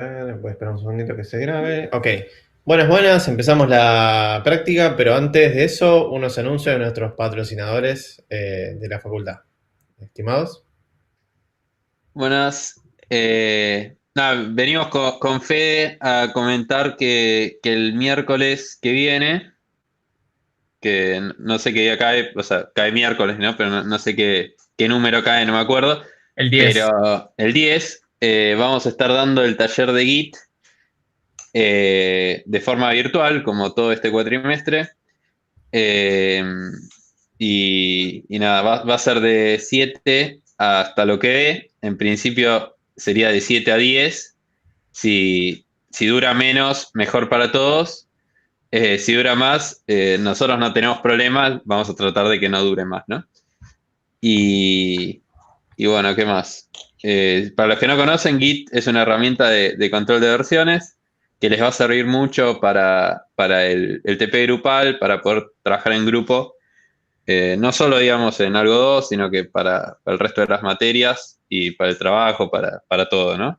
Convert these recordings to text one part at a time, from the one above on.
Voy a esperar un segundito que se grabe. Ok. Buenas, buenas. Empezamos la práctica, pero antes de eso, unos anuncios de nuestros patrocinadores de la facultad. Estimados. Buenas. Nada, venimos con Fede a comentar que el miércoles que viene, que no sé qué día cae, o sea, cae miércoles, ¿no? Pero no sé qué número cae, no me acuerdo. El 10. Pero el 10 vamos a estar dando el taller de Git de forma virtual, como todo este cuatrimestre. Eh, y nada, va a ser de 7 hasta lo que dé. En principio sería de 7 a 10. Si dura menos, mejor para todos. Si dura más, nosotros no tenemos problemas, vamos a tratar de que no dure más, ¿no? Y, y bueno, ¿qué más? Para los que no conocen, Git es una herramienta de control de versiones que les va a servir mucho para el TP grupal, para poder trabajar en grupo, no solo, digamos, en algo 2 sino que para el resto de las materias y para el trabajo, para todo, ¿no?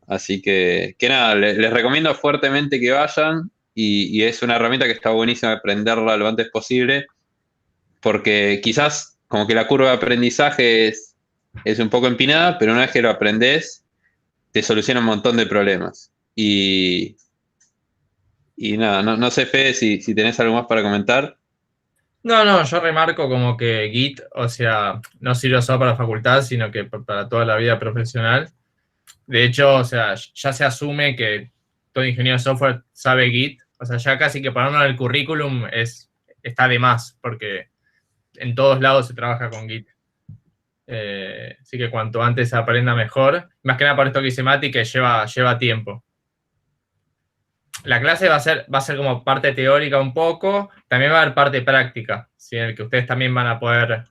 Así que nada, les recomiendo fuertemente que vayan y es una herramienta que está buenísima aprenderla lo antes posible, porque quizás como que la curva de aprendizaje es un poco empinada, pero una vez que lo aprendes, te soluciona un montón de problemas. Y nada, no sé, Fede, si tenés algo más para comentar. No, yo remarco como que Git, o sea, no sirve solo para la facultad, sino que para toda la vida profesional. De hecho, o sea, ya se asume que todo ingeniero de software sabe Git. O sea, ya casi que para uno en el currículum está de más, porque en todos lados se trabaja con Git. Así que cuanto antes se aprenda mejor. Más que nada por esto que dice Mati, que lleva tiempo. La clase va a ser como parte teórica un poco, también va a haber parte práctica, ¿sí? En el que ustedes también van a poder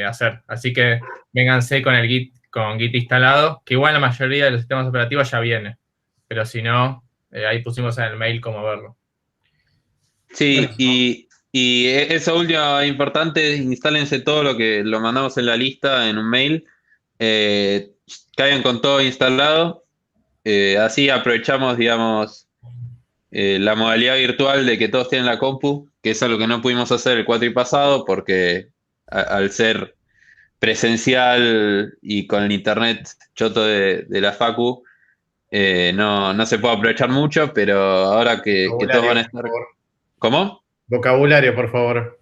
hacer. Así que vénganse con Git instalado, que igual la mayoría de los sistemas operativos ya viene, pero si no, ahí pusimos en el mail cómo verlo. Sí, Buenísimo. y eso último importante, instálense todo lo que lo mandamos en la lista en un mail, eh, caigan con todo instalado, así aprovechamos, digamos, la modalidad virtual de que todos tienen la compu, que es algo que no pudimos hacer el cuatri pasado porque al ser presencial y con el internet choto de la Facu, no se puede aprovechar mucho, pero ahora que todos van Vocabulario, a por estar... favor. ¿Cómo? Vocabulario, por favor.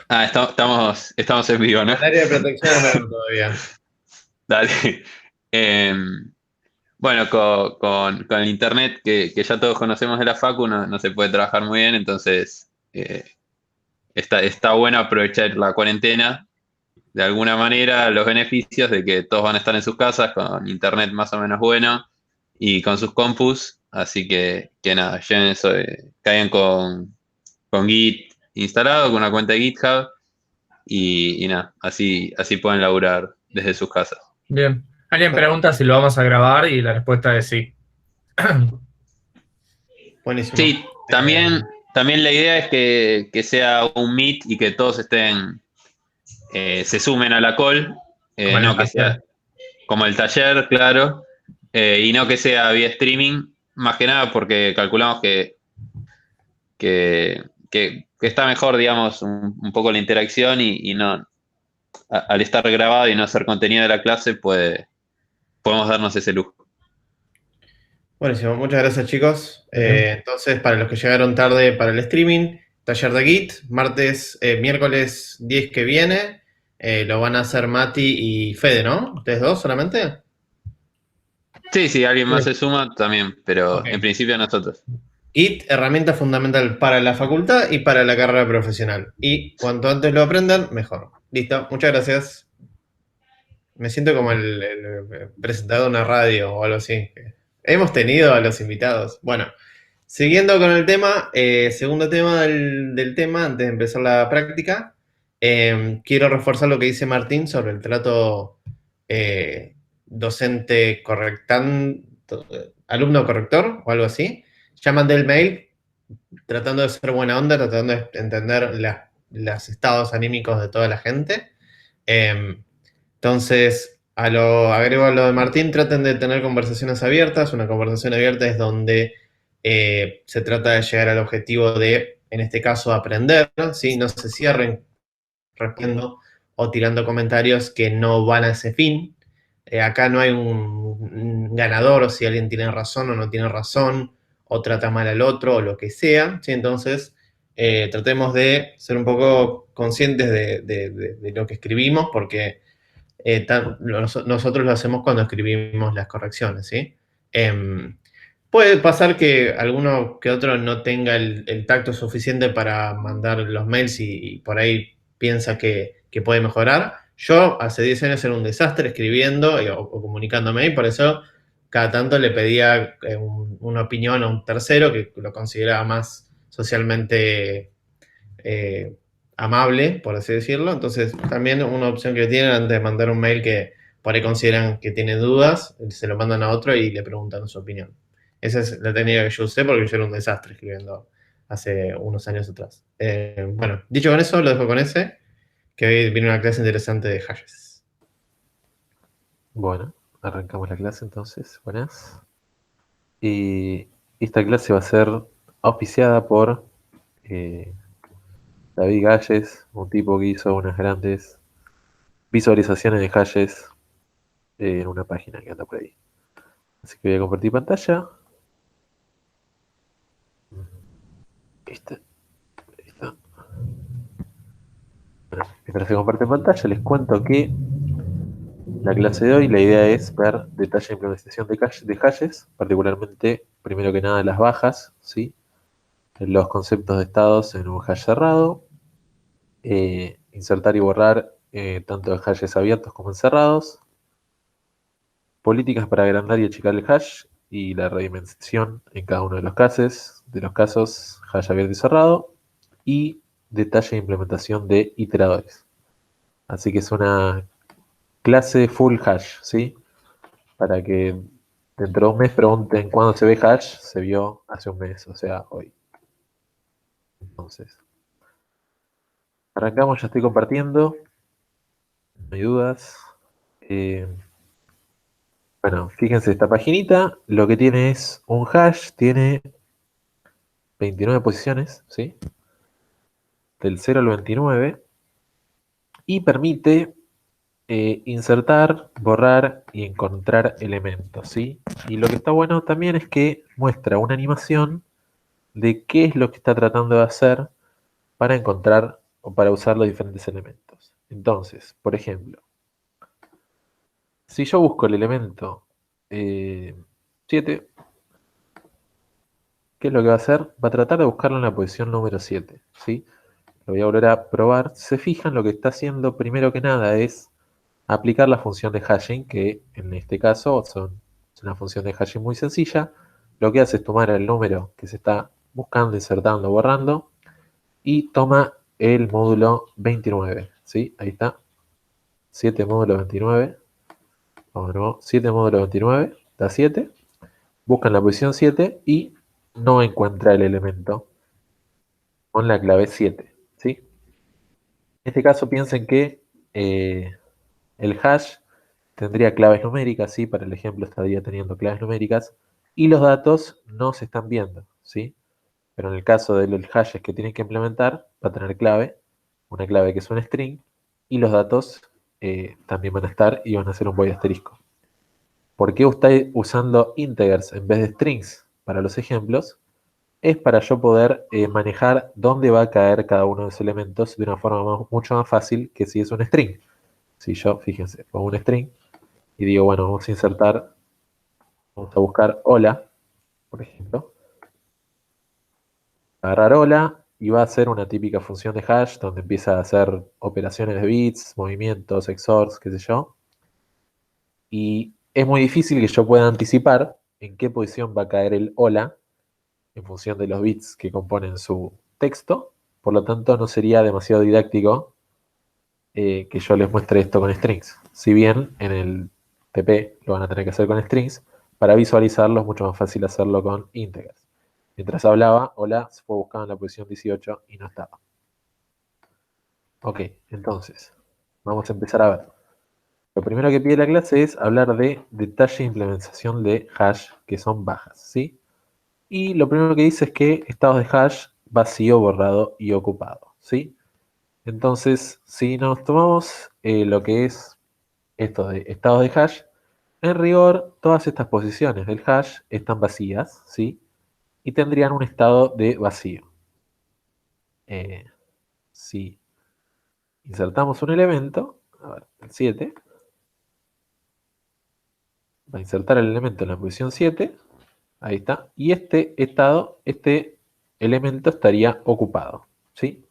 Ah, estamos en vivo, ¿no? Al área de protección no todavía. Dale. Bueno, con el internet que ya todos conocemos de la Facu, no se puede trabajar muy bien, entonces está bueno aprovechar la cuarentena de alguna manera, los beneficios de que todos van a estar en sus casas con internet más o menos bueno y con sus compus, así que nada, lleven eso, caigan con Git instalado, con una cuenta de GitHub y nada, así pueden laburar desde sus casas. Bien. Alguien pregunta si lo vamos a grabar y la respuesta es sí. Buenísimo. Sí, también la idea es que sea un meet y que todos se sumen a la call, Como en el no que taller. sea como el taller, claro, y no que sea vía streaming, más que nada porque calculamos que está mejor, digamos, un poco la interacción y no, al estar grabado y no ser contenido de la clase, podemos darnos ese lujo. Buenísimo. Muchas gracias, chicos. Bien. Entonces, para los que llegaron tarde para el streaming, taller de Git, miércoles 10 que viene, lo van a hacer Mati y Fede, ¿no? ¿Ustedes dos solamente? Sí, si alguien más Sí. se suma, también, pero Ok. en principio nosotros. Git, herramienta fundamental para la facultad y para la carrera profesional. Y cuanto antes lo aprendan, mejor. Listo, muchas gracias. Me siento como el presentador de una radio o algo así. Hemos tenido a los invitados. Bueno, siguiendo con el tema, segundo tema del tema, antes de empezar la práctica, quiero reforzar lo que dice Martín sobre el trato docente alumno corrector o algo así. Ya mandé el mail tratando de ser buena onda, tratando de entender los estados anímicos de toda la gente. Entonces, agrego a lo de Martín, traten de tener conversaciones abiertas. Una conversación abierta es donde se trata de llegar al objetivo de, en este caso, aprender, ¿sí? No se cierren respondiendo o tirando comentarios que no van a ese fin. Acá no hay un ganador, o si alguien tiene razón o no tiene razón, o trata mal al otro, o lo que sea, ¿sí? Entonces, tratemos de ser un poco conscientes de lo que escribimos, porque nosotros lo hacemos cuando escribimos las correcciones, ¿sí? Puede pasar que alguno que otro no tenga el tacto suficiente para mandar los mails y por ahí piensa que puede mejorar. Yo hace 10 años era un desastre escribiendo o comunicándome y por eso cada tanto le pedía una opinión a un tercero que lo consideraba más socialmente eh, amable, por así decirlo. Entonces, también una opción que tienen antes de mandar un mail que por ahí consideran que tiene dudas, se lo mandan a otro y le preguntan su opinión. Esa es la técnica que yo usé porque yo era un desastre escribiendo hace unos años atrás. Bueno, dicho con eso, lo dejo con ese, que hoy viene una clase interesante de hashes. Bueno, arrancamos la clase entonces. Buenas. Y esta clase va a ser auspiciada por David Galles, un tipo que hizo unas grandes visualizaciones de hashes en una página que anda por ahí. Así que voy a compartir pantalla. Esta. Bueno, mientras se comparte pantalla, les cuento que la clase de hoy, la idea es ver detalle de implementación de hashes, particularmente, primero que nada, las bajas, ¿sí? Los conceptos de estados en un hash cerrado, insertar y borrar tanto de hashes abiertos como encerrados, políticas para agrandar y achicar el hash y la redimensión en cada uno de los casos, hash abierto y cerrado, y detalle de implementación de iteradores. Así que es una clase full hash, ¿sí? Para que dentro de un mes pregunten cuándo se ve hash, se vio hace un mes, o sea, hoy. Entonces, arrancamos, ya estoy compartiendo. No hay dudas. Bueno, fíjense, esta paginita lo que tiene es un hash, tiene 29 posiciones, ¿sí? Del 0 al 29. Y permite insertar, borrar y encontrar elementos, ¿sí? Y lo que está bueno también es que muestra una animación de qué es lo que está tratando de hacer para encontrar o para usar los diferentes elementos. Entonces, por ejemplo, si yo busco el elemento 7, ¿qué es lo que va a hacer? Va a tratar de buscarlo en la posición número 7, ¿sí? Lo voy a volver a probar. Se fijan, lo que está haciendo primero que nada es aplicar la función de hashing, que en este caso es una función de hashing muy sencilla. Lo que hace es tomar el número que se está buscando, insertando, borrando, y toma el módulo 29, ¿sí? Ahí está. 7 módulo 29. Vamos de nuevo. 7 módulo 29. Da 7. Busca en la posición 7 y no encuentra el elemento con la clave 7, ¿sí? En este caso piensen que el hash tendría claves numéricas, ¿sí? Para el ejemplo estaría teniendo claves numéricas y los datos no se están viendo, ¿sí? Pero en el caso de los hashes que tienen que implementar, va a tener una clave que es un string, y los datos también van a estar y van a ser un void asterisco. ¿Por qué estoy usando integers en vez de strings para los ejemplos? Es para yo poder manejar dónde va a caer cada uno de los elementos de una forma mucho más fácil que si es un string. Si yo, fíjense, pongo un string y digo, bueno, vamos a insertar, vamos a buscar hola, por ejemplo. Agarrar hola y va a hacer una típica función de hash donde empieza a hacer operaciones de bits, movimientos, XORs, qué sé yo. Y es muy difícil que yo pueda anticipar en qué posición va a caer el hola en función de los bits que componen su texto. Por lo tanto, no sería demasiado didáctico que yo les muestre esto con strings. Si bien en el TP lo van a tener que hacer con strings, para visualizarlo es mucho más fácil hacerlo con integers. Mientras hablaba, hola, se fue buscando en la posición 18 y no estaba. Ok, entonces, vamos a empezar a ver. Lo primero que pide la clase es hablar de detalle de implementación de hash que son bajas, ¿sí? Y lo primero que dice es que estados de hash vacío, borrado y ocupado, ¿sí? Entonces, si nos tomamos lo que es esto de estados de hash, en rigor, todas estas posiciones del hash están vacías, ¿sí? Y tendrían un estado de vacío. Si insertamos un elemento, a ver, el 7, va a insertar el elemento en la posición 7, ahí está, y este elemento estaría ocupado, ¿sí?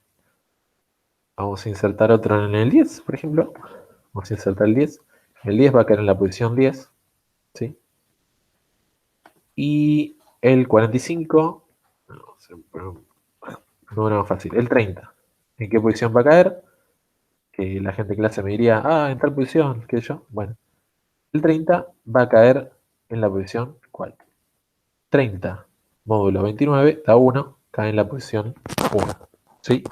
Vamos a insertar otro en el 10, por ejemplo. Vamos a insertar el 10. El 10 va a caer en la posición 10, ¿sí? Y el 45, no, más fácil, el 30. ¿En qué posición va a caer? Que la gente de clase me diría, en tal posición, qué sé yo. Bueno, el 30 va a caer en la posición, ¿cuál? 30 módulo 29 da 1, cae en la posición 1, ¿sí?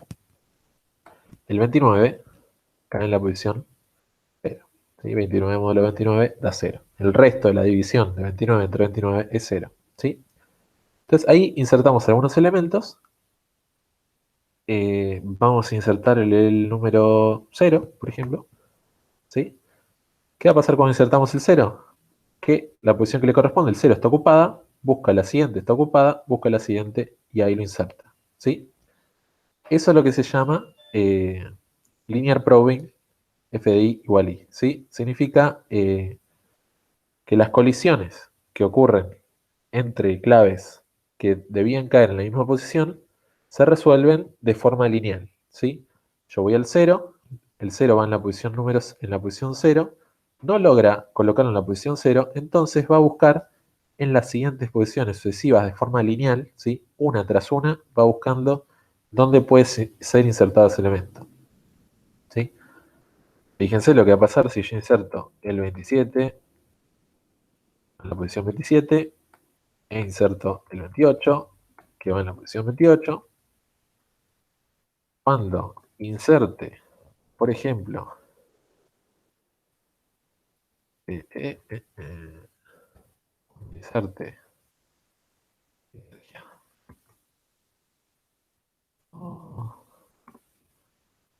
El 29 cae en la posición 0, ¿sí? 29 módulo 29 da 0. El resto de la división de 29 entre 29 es 0, ¿sí? Entonces ahí insertamos algunos elementos. Vamos a insertar el número 0, por ejemplo, ¿sí? ¿Qué va a pasar cuando insertamos el 0? Que la posición que le corresponde, el 0 está ocupada, busca la siguiente, está ocupada, busca la siguiente y ahí lo inserta, ¿sí? Eso es lo que se llama linear probing FDI igual I, ¿sí? Significa que las colisiones que ocurren entre claves que debían caer en la misma posición se resuelven de forma lineal, ¿sí? Yo voy al 0, el 0 va en la posición números en la posición 0, no logra colocarlo en la posición 0, entonces va a buscar en las siguientes posiciones sucesivas de forma lineal, ¿sí? Una tras una, va buscando dónde puede ser insertado ese elemento, ¿sí? Fíjense lo que va a pasar si yo inserto el 27 en la posición 27 e inserto el 28, que va en la posición 28. Cuando inserte, por ejemplo, inserte,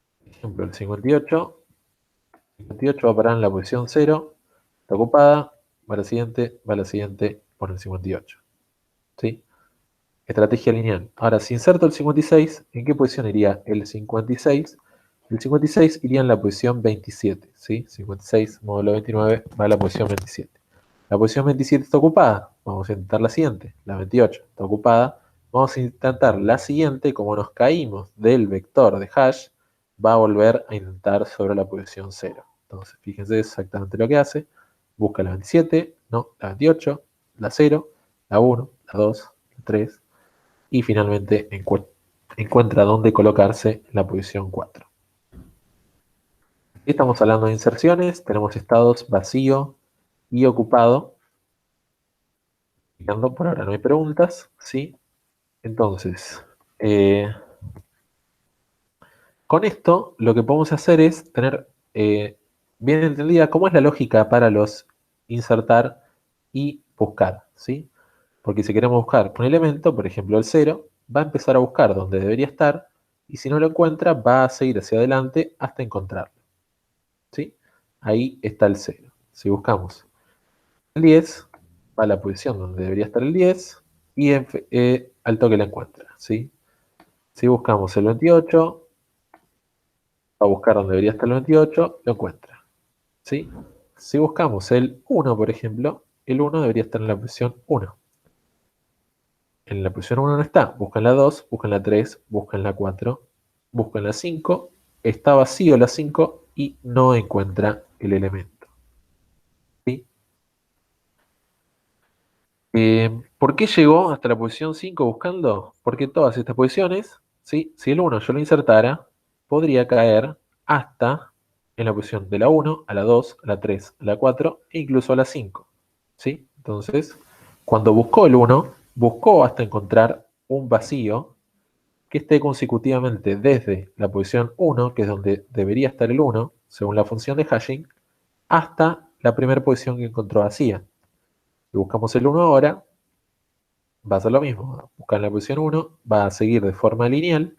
por ejemplo, el 58 va a parar en la posición 0, está ocupada, va a la siguiente, pone el 58, ¿sí? Estrategia lineal. Ahora, si inserto el 56, ¿en qué posición iría el 56? El 56 iría en la posición 27, ¿sí? 56 módulo 29 va a la posición 27. La posición 27 está ocupada, vamos a intentar la siguiente. La 28 está ocupada, vamos a intentar la siguiente. Como nos caímos del vector de hash, va a volver a intentar sobre la posición 0. Entonces, fíjense exactamente lo que hace. Busca la 27, no, la 28, la 0, la 1, la 2, la 3, y finalmente encuentra dónde colocarse en la posición 4. Estamos hablando de inserciones, tenemos estados vacío y ocupado. Por ahora no hay preguntas, ¿sí? Entonces, con esto lo que podemos hacer es tener bien entendida cómo es la lógica para los insertar y buscar, ¿sí? Porque si queremos buscar un elemento, por ejemplo el 0, va a empezar a buscar donde debería estar y si no lo encuentra va a seguir hacia adelante hasta encontrarlo, ¿sí? Ahí está el 0. Si buscamos el 10, va a la posición donde debería estar el 10 y al toque la encuentra, ¿sí? Si buscamos el 28, va a buscar donde debería estar el 28, lo encuentra, ¿sí? Si buscamos el 1, por ejemplo, el 1 debería estar en la posición 1. En la posición 1 no está, busca en la 2, busca en la 3, busca en la 4, busca en la 5, está vacío la 5 y no encuentra el elemento, ¿sí? ¿Por qué llegó hasta la posición 5 buscando? Porque todas estas posiciones, ¿sí? Si el 1 yo lo insertara, podría caer hasta en la posición de la 1, a la 2, a la 3, a la 4 e incluso a la 5, ¿sí? Entonces, cuando buscó el 1, buscó hasta encontrar un vacío que esté consecutivamente desde la posición 1, que es donde debería estar el 1, según la función de hashing, hasta la primera posición que encontró vacía. Si buscamos el 1 ahora, va a ser lo mismo. Buscar la posición 1, va a seguir de forma lineal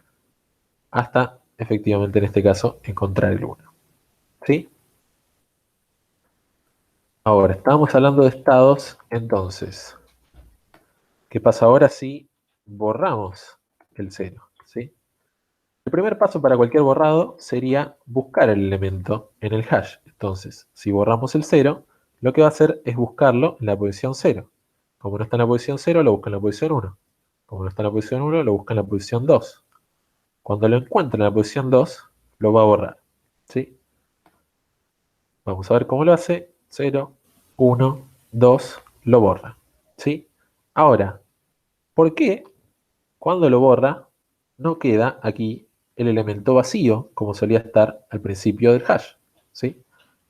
hasta, efectivamente, en este caso, encontrar el 1. ¿Sí? Ahora, estábamos hablando de estados, entonces, ¿qué pasa ahora si borramos el 0? ¿Sí? El primer paso para cualquier borrado sería buscar el elemento en el hash. Entonces, si borramos el 0, lo que va a hacer es buscarlo en la posición 0. Como no está en la posición 0, lo busca en la posición 1. Como no está en la posición 1, lo busca en la posición 2. Cuando lo encuentre en la posición 2, lo va a borrar. ¿Sí? Vamos a ver cómo lo hace. 0, 1, 2, lo borra. ¿Sí? Ahora, ¿por qué cuando lo borra no queda aquí el elemento vacío como solía estar al principio del hash? ¿Sí?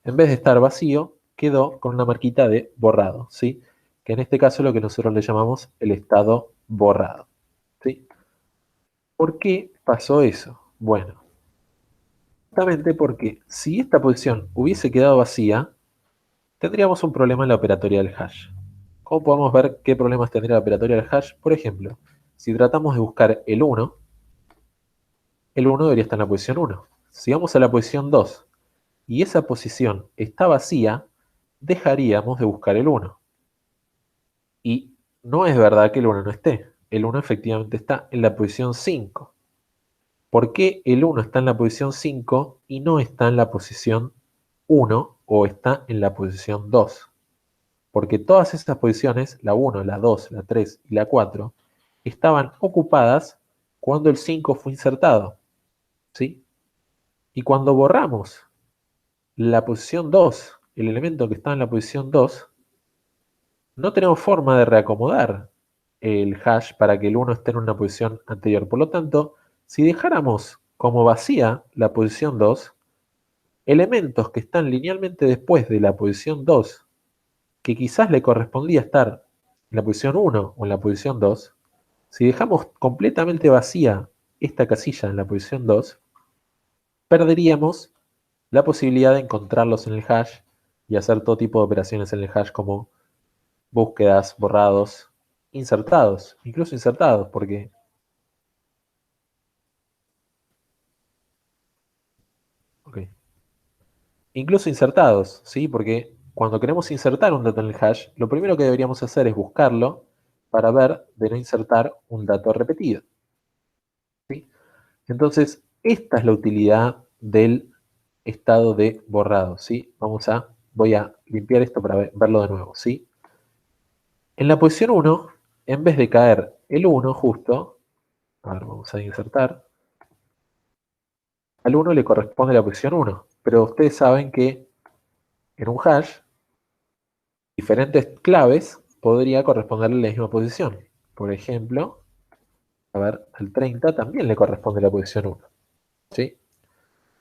En vez de estar vacío, quedó con una marquita de borrado. ¿Sí? Que en este caso es lo que nosotros le llamamos el estado borrado. ¿Sí? ¿Por qué pasó eso? Bueno, justamente porque si esta posición hubiese quedado vacía, tendríamos un problema en la operatoria del hash. ¿Cómo podemos ver qué problemas tendría la operatoria del hash? Por ejemplo, si tratamos de buscar el 1 debería estar en la posición 1. Si vamos a la posición 2 y esa posición está vacía, dejaríamos de buscar el 1. Y no es verdad que el 1 no esté. El 1 efectivamente está en la posición 5. ¿Por qué el 1 está en la posición 5 y no está en la posición 1 o está en la posición 2? Porque todas esas posiciones, la 1, la 2, la 3 y la 4, estaban ocupadas cuando el 5 fue insertado. ¿Sí? Y cuando borramos la posición 2, el elemento que está en la posición 2, no tenemos forma de reacomodar el hash para que el 1 esté en una posición anterior. Por lo tanto, si dejáramos como vacía la posición 2, elementos que están linealmente después de la posición 2, que quizás le correspondía estar en la posición 1 o en la posición 2, si dejamos completamente vacía esta casilla en la posición 2, perderíamos la posibilidad de encontrarlos en el hash y hacer todo tipo de operaciones en el hash como búsquedas, borrados, insertados, incluso insertados, porque ok, incluso insertados, ¿sí? Porque cuando queremos insertar un dato en el hash, lo primero que deberíamos hacer es buscarlo para ver de no insertar un dato repetido. ¿Sí? Entonces, esta es la utilidad del estado de borrado, ¿sí? Voy a limpiar esto para verlo de nuevo, ¿sí? En la posición 1, en vez de caer el 1 justo, a ver, vamos a insertar, al 1 le corresponde la posición 1, pero ustedes saben que en un hash, diferentes claves podría corresponderle la misma posición. Por ejemplo, a ver, al 30 también le corresponde la posición 1, ¿sí?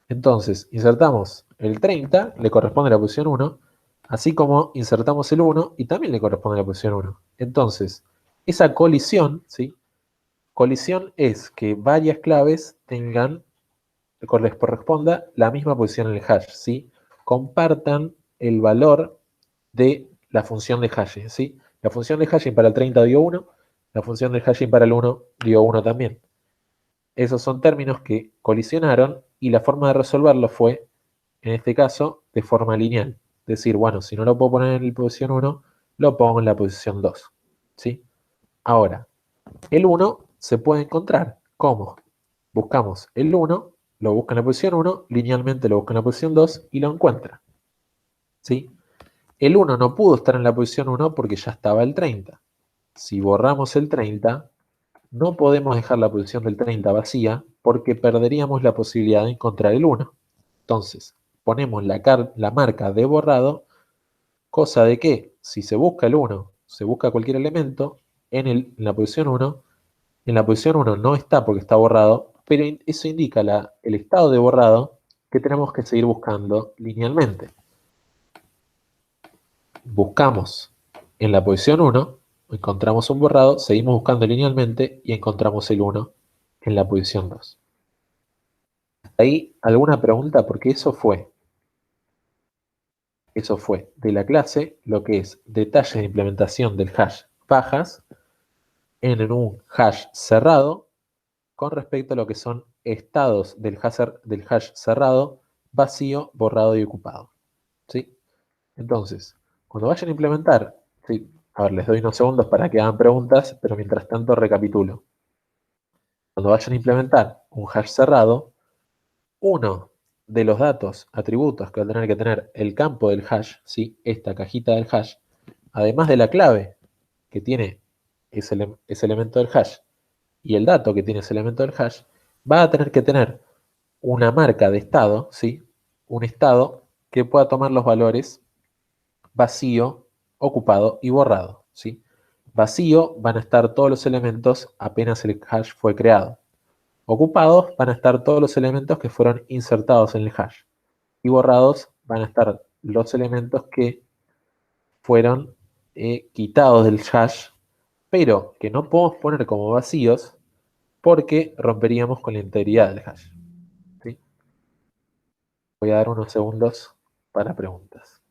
Entonces, insertamos el 30, le corresponde la posición 1, así como insertamos el 1 y también le corresponde la posición 1. Entonces, esa colisión, ¿sí? Colisión es que varias claves les corresponda la misma posición en el hash, ¿sí? Compartan el valor de la función de hashing, ¿sí? La función de hashing para el 30 dio 1, la función de hashing para el 1 dio 1 también. Esos son términos que colisionaron y la forma de resolverlo fue, en este caso, de forma lineal. Decir, bueno, si no lo puedo poner en la posición 1, lo pongo en la posición 2, ¿sí? Ahora, el 1 se puede encontrar. ¿Cómo? Buscamos el 1, lo busca en la posición 1, linealmente lo busca en la posición 2 y lo encuentra. ¿Sí? El 1 no pudo estar en la posición 1 porque ya estaba el 30. Si borramos el 30, no podemos dejar la posición del 30 vacía porque perderíamos la posibilidad de encontrar el 1. Entonces, ponemos la marca de borrado, cosa de que si se busca el 1, se busca cualquier elemento en la posición 1, en la posición 1 no está porque está borrado, pero eso indica el estado de borrado que tenemos que seguir buscando linealmente. Buscamos en la posición 1, encontramos un borrado, seguimos buscando linealmente y encontramos el 1 en la posición 2. ¿Hasta ahí alguna pregunta? Porque eso fue. Eso fue de la clase lo que es detalles de implementación del hash bajas en un hash cerrado con respecto a lo que son estados del hash cerrado, vacío, borrado y ocupado. ¿Sí? Entonces, cuando vayan a implementar, ¿sí? A ver, les doy unos segundos para que hagan preguntas, pero mientras tanto recapitulo. Cuando vayan a implementar un hash cerrado, uno de los datos, atributos que va a tener que tener el campo del hash, ¿sí? Esta cajita del hash, además de la clave que tiene ese elemento del hash y el dato que tiene ese elemento del hash, va a tener que tener una marca de estado, ¿sí? Un estado que pueda tomar los valores vacío, ocupado y borrado, ¿sí? Vacío van a estar todos los elementos apenas el hash fue creado. Ocupados van a estar todos los elementos que fueron insertados en el hash. Y borrados van a estar los elementos que fueron quitados del hash, pero que no podemos poner como vacíos porque romperíamos con la integridad del hash. ¿Sí? Voy a dar unos segundos para preguntas.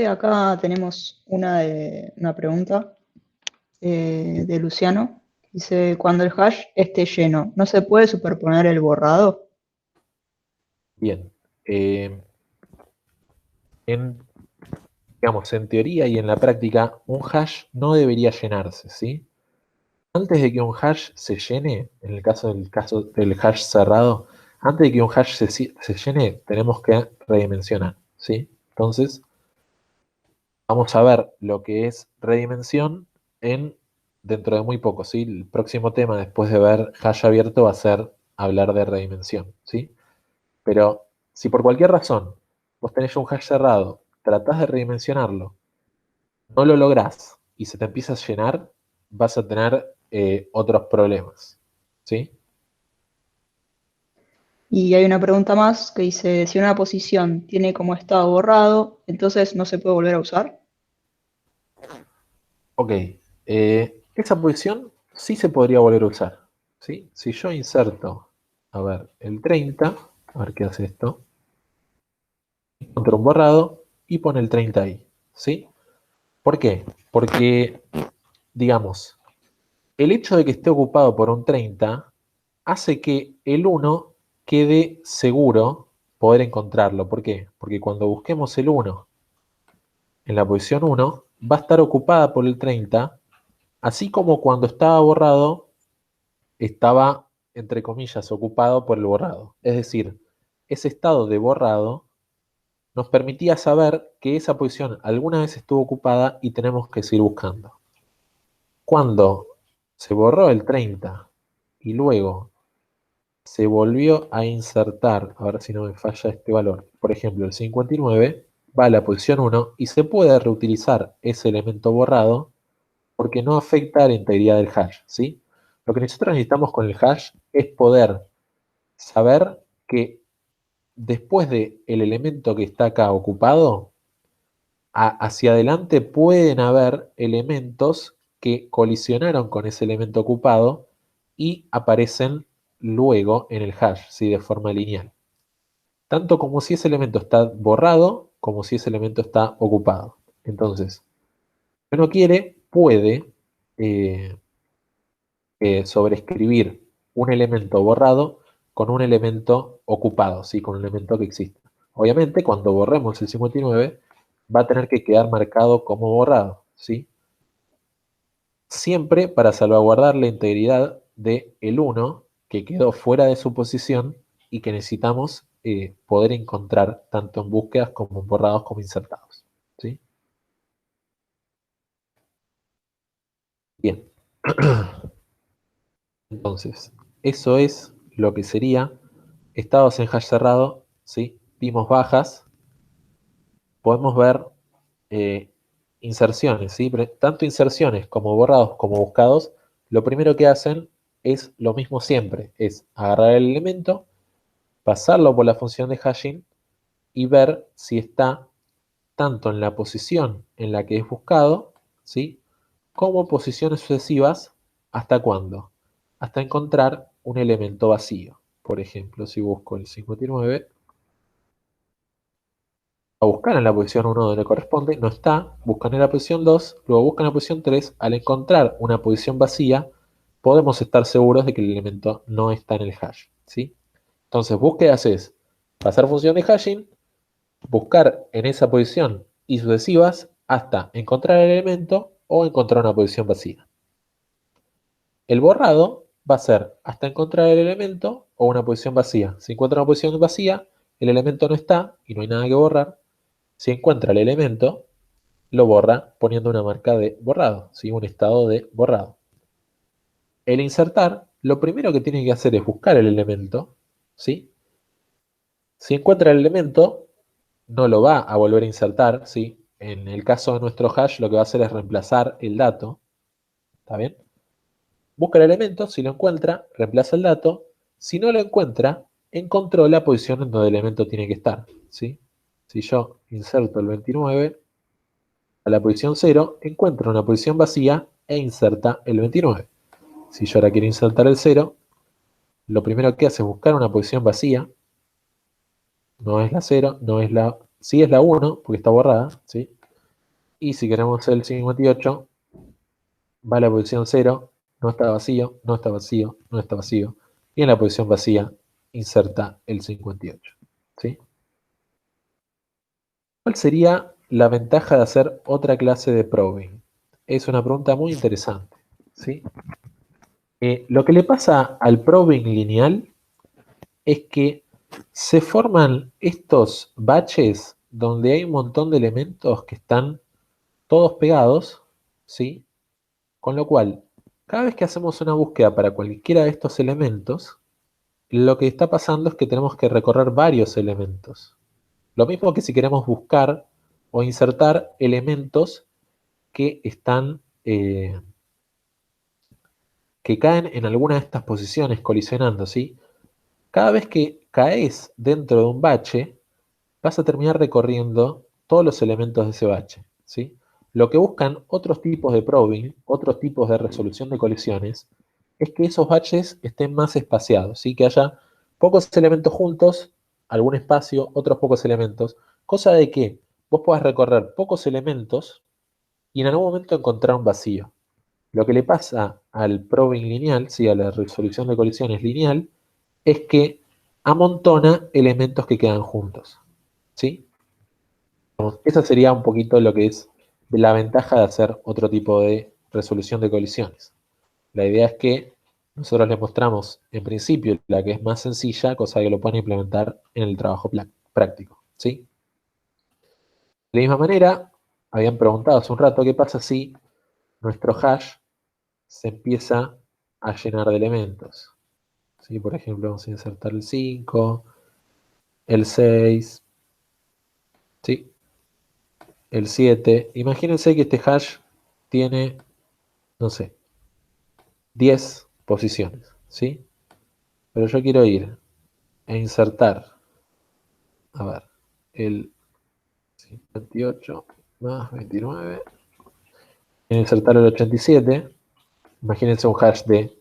Acá tenemos una pregunta de Luciano. Dice, cuando el hash esté lleno, ¿no se puede superponer el borrado? Bien. Digamos, en teoría y en la práctica, un hash no debería llenarse, ¿sí? Antes de que un hash se llene, en el caso del hash cerrado, antes de que un hash se llene, tenemos que redimensionar, ¿sí? Entonces, vamos a ver lo que es redimensión dentro de muy poco, ¿sí? El próximo tema, después de ver hash abierto, va a ser hablar de redimensión, ¿sí? Pero si por cualquier razón vos tenés un hash cerrado, tratás de redimensionarlo, no lo lográs y se te empieza a llenar, vas a tener otros problemas, ¿sí? Y hay una pregunta más que dice, si una posición tiene como estado borrado, entonces no se puede volver a usar. Ok, esa posición sí se podría volver a usar, ¿sí? Si yo inserto, a ver, el 30, a ver qué hace esto, encuentro un borrado y pone el 30 ahí, ¿sí? ¿Por qué? Porque, digamos, el hecho de que esté ocupado por un 30 hace que el 1 quede seguro poder encontrarlo. ¿Por qué? Porque cuando busquemos el 1 en la posición 1, va a estar ocupada por el 30, así como cuando estaba borrado, estaba, entre comillas, ocupado por el borrado. Es decir, ese estado de borrado nos permitía saber que esa posición alguna vez estuvo ocupada y tenemos que seguir buscando. Cuando se borró el 30 y luego se volvió a insertar, a ver si no me falla este valor, por ejemplo el 59, va a la posición 1 y se puede reutilizar ese elemento borrado porque no afecta a la integridad del hash, ¿sí? Lo que nosotros necesitamos con el hash es poder saber que después del elemento que está acá ocupado, hacia adelante pueden haber elementos que colisionaron con ese elemento ocupado y aparecen luego en el hash, ¿sí? De forma lineal. Tanto como si ese elemento está borrado, como si ese elemento está ocupado. Entonces, si uno quiere, puede eh, sobreescribir un elemento borrado con un elemento ocupado, ¿sí? Con un elemento que existe. Obviamente, cuando borremos el 59, va a tener que quedar marcado como borrado, ¿sí? Siempre para salvaguardar la integridad del 1 que quedó fuera de su posición y que necesitamos poder encontrar tanto en búsquedas como en borrados como insertados, ¿sí? Bien. Entonces, eso es lo que sería estados en hash cerrado, ¿sí? Vimos bajas, podemos ver eh, inserciones, ¿sí? Tanto inserciones como borrados como buscados, lo primero que hacen es lo mismo siempre, es agarrar el elemento, pasarlo por la función de hashing y ver si está tanto en la posición en la que es buscado, ¿sí? Como posiciones sucesivas, ¿hasta cuándo? Hasta encontrar un elemento vacío. Por ejemplo, si busco el 59, a buscar en la posición 1 donde le corresponde, no está, buscan en la posición 2, luego buscan en la posición 3, al encontrar una posición vacía, podemos estar seguros de que el elemento no está en el hash, ¿sí? Entonces, búsquedas es pasar función de hashing, buscar en esa posición y sucesivas hasta encontrar el elemento o encontrar una posición vacía. El borrado va a ser hasta encontrar el elemento o una posición vacía. Si encuentra una posición vacía, el elemento no está y no hay nada que borrar. Si encuentra el elemento, lo borra poniendo una marca de borrado, ¿sí? Un estado de borrado. El insertar, lo primero que tiene que hacer es buscar el elemento, ¿sí? Si encuentra el elemento, no lo va a volver a insertar, ¿sí? En el caso de nuestro hash, lo que va a hacer es reemplazar el dato, ¿está bien? Busca el elemento, si lo encuentra, reemplaza el dato. Si no lo encuentra, encontró la posición en donde el elemento tiene que estar, ¿sí? Si yo inserto el 29 a la posición 0, encuentra una posición vacía e inserta el 29. Si yo ahora quiero insertar el 0, lo primero que hace es buscar una posición vacía. No es la 0, no es la... Sí es la 1, porque está borrada, ¿sí? Y si queremos el 58, va a la posición 0, no está vacío, no está vacío, no está vacío. Y en la posición vacía inserta el 58, ¿sí? ¿Cuál sería la ventaja de hacer otra clase de probing? Es una pregunta muy interesante, ¿sí? Lo que le pasa al probing lineal es que se forman estos baches donde hay un montón de elementos que están todos pegados, ¿sí? Con lo cual, cada vez que hacemos una búsqueda para cualquiera de estos elementos, lo que está pasando es que tenemos que recorrer varios elementos. Lo mismo que si queremos buscar o insertar elementos que están que caen en alguna de estas posiciones colisionando, ¿sí? Cada vez que caes dentro de un bache, vas a terminar recorriendo todos los elementos de ese bache, ¿sí? Lo que buscan otros tipos de probing, otros tipos de resolución de colisiones, es que esos baches estén más espaciados, ¿sí? Que haya pocos elementos juntos, algún espacio, otros pocos elementos, cosa de que vos puedas recorrer pocos elementos y en algún momento encontrar un vacío. Lo que le pasa al probing lineal, ¿sí? A la resolución de colisiones lineal, es que amontona elementos que quedan juntos, ¿sí? Esa sería un poquito lo que es la ventaja de hacer otro tipo de resolución de colisiones. La idea es que nosotros les mostramos en principio la que es más sencilla, cosa que lo pueden implementar en el trabajo práctico, ¿sí? De la misma manera, habían preguntado hace un rato qué pasa si nuestro hash se empieza a llenar de elementos, ¿sí? Por ejemplo, vamos a insertar el 5, el 6, ¿sí? El 7. Imagínense que este hash tiene, no sé, 10 posiciones, ¿sí? Pero yo quiero ir e insertar, a ver, el 58 más 29. Quiero insertar el 87. Imagínense un hash de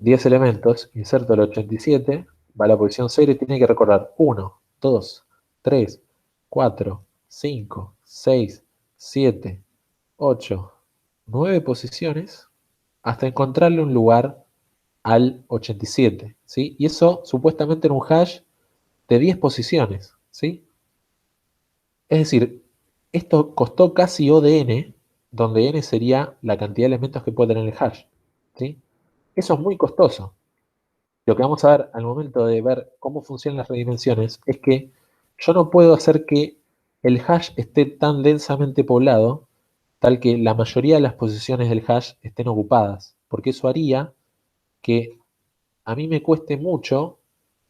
10 elementos. Inserto el 87, va a la posición 0 y tiene que recorrer 1, 2, 3, 4, 5, 6, 7, 8, 9 posiciones hasta encontrarle un lugar al 87, ¿sí? Y eso supuestamente en un hash de 10 posiciones, ¿sí? Es decir, esto costó casi O de n, donde n sería la cantidad de elementos que puede tener el hash, ¿sí? Eso es muy costoso. Lo que vamos a ver al momento de ver cómo funcionan las redimensiones es que yo no puedo hacer que el hash esté tan densamente poblado, tal que la mayoría de las posiciones del hash estén ocupadas, porque eso haría que a mí me cueste mucho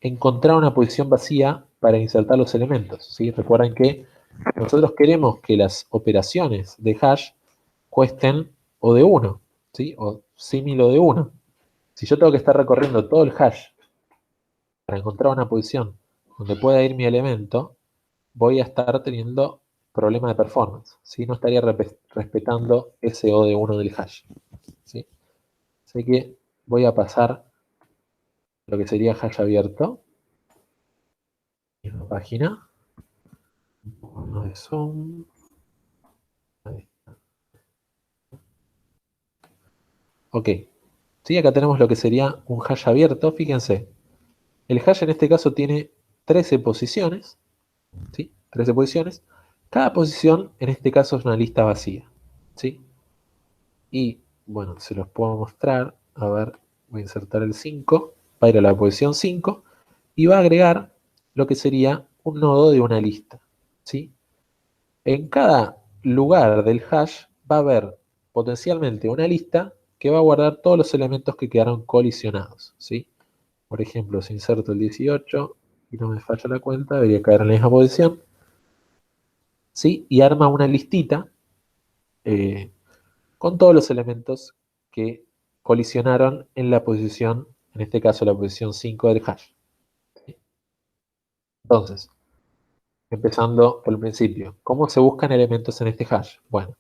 encontrar una posición vacía para insertar los elementos, ¿sí? Recuerden que nosotros queremos que las operaciones de hash cuesten o de 1, ¿sí? O símil de 1. Si yo tengo que estar recorriendo todo el hash para encontrar una posición donde pueda ir mi elemento, voy a estar teniendo problema de performance, ¿sí? No estaría respetando ese O de 1 del hash, ¿sí? Así que voy a pasar lo que sería hash abierto en la página. Un poco más de zoom. Ahí está. Ok. Sí, acá tenemos lo que sería un hash abierto. Fíjense, el hash en este caso tiene 13 posiciones, ¿sí? 13 posiciones. Cada posición en este caso es una lista vacía, ¿sí? Y bueno, se los puedo mostrar. A ver, voy a insertar el 5, va a ir a la posición 5 y va a agregar lo que sería un nodo de una lista, ¿sí? En cada lugar del hash va a haber potencialmente una lista que va a guardar todos los elementos que quedaron colisionados, ¿sí? Por ejemplo, si inserto el 18 y no me falla la cuenta, debería caer en la misma posición, ¿sí? Y arma una listita con todos los elementos que colisionaron en la posición, en este caso la posición 5 del hash. Entonces, empezando por el principio, ¿cómo se buscan elementos en este hash? Bueno,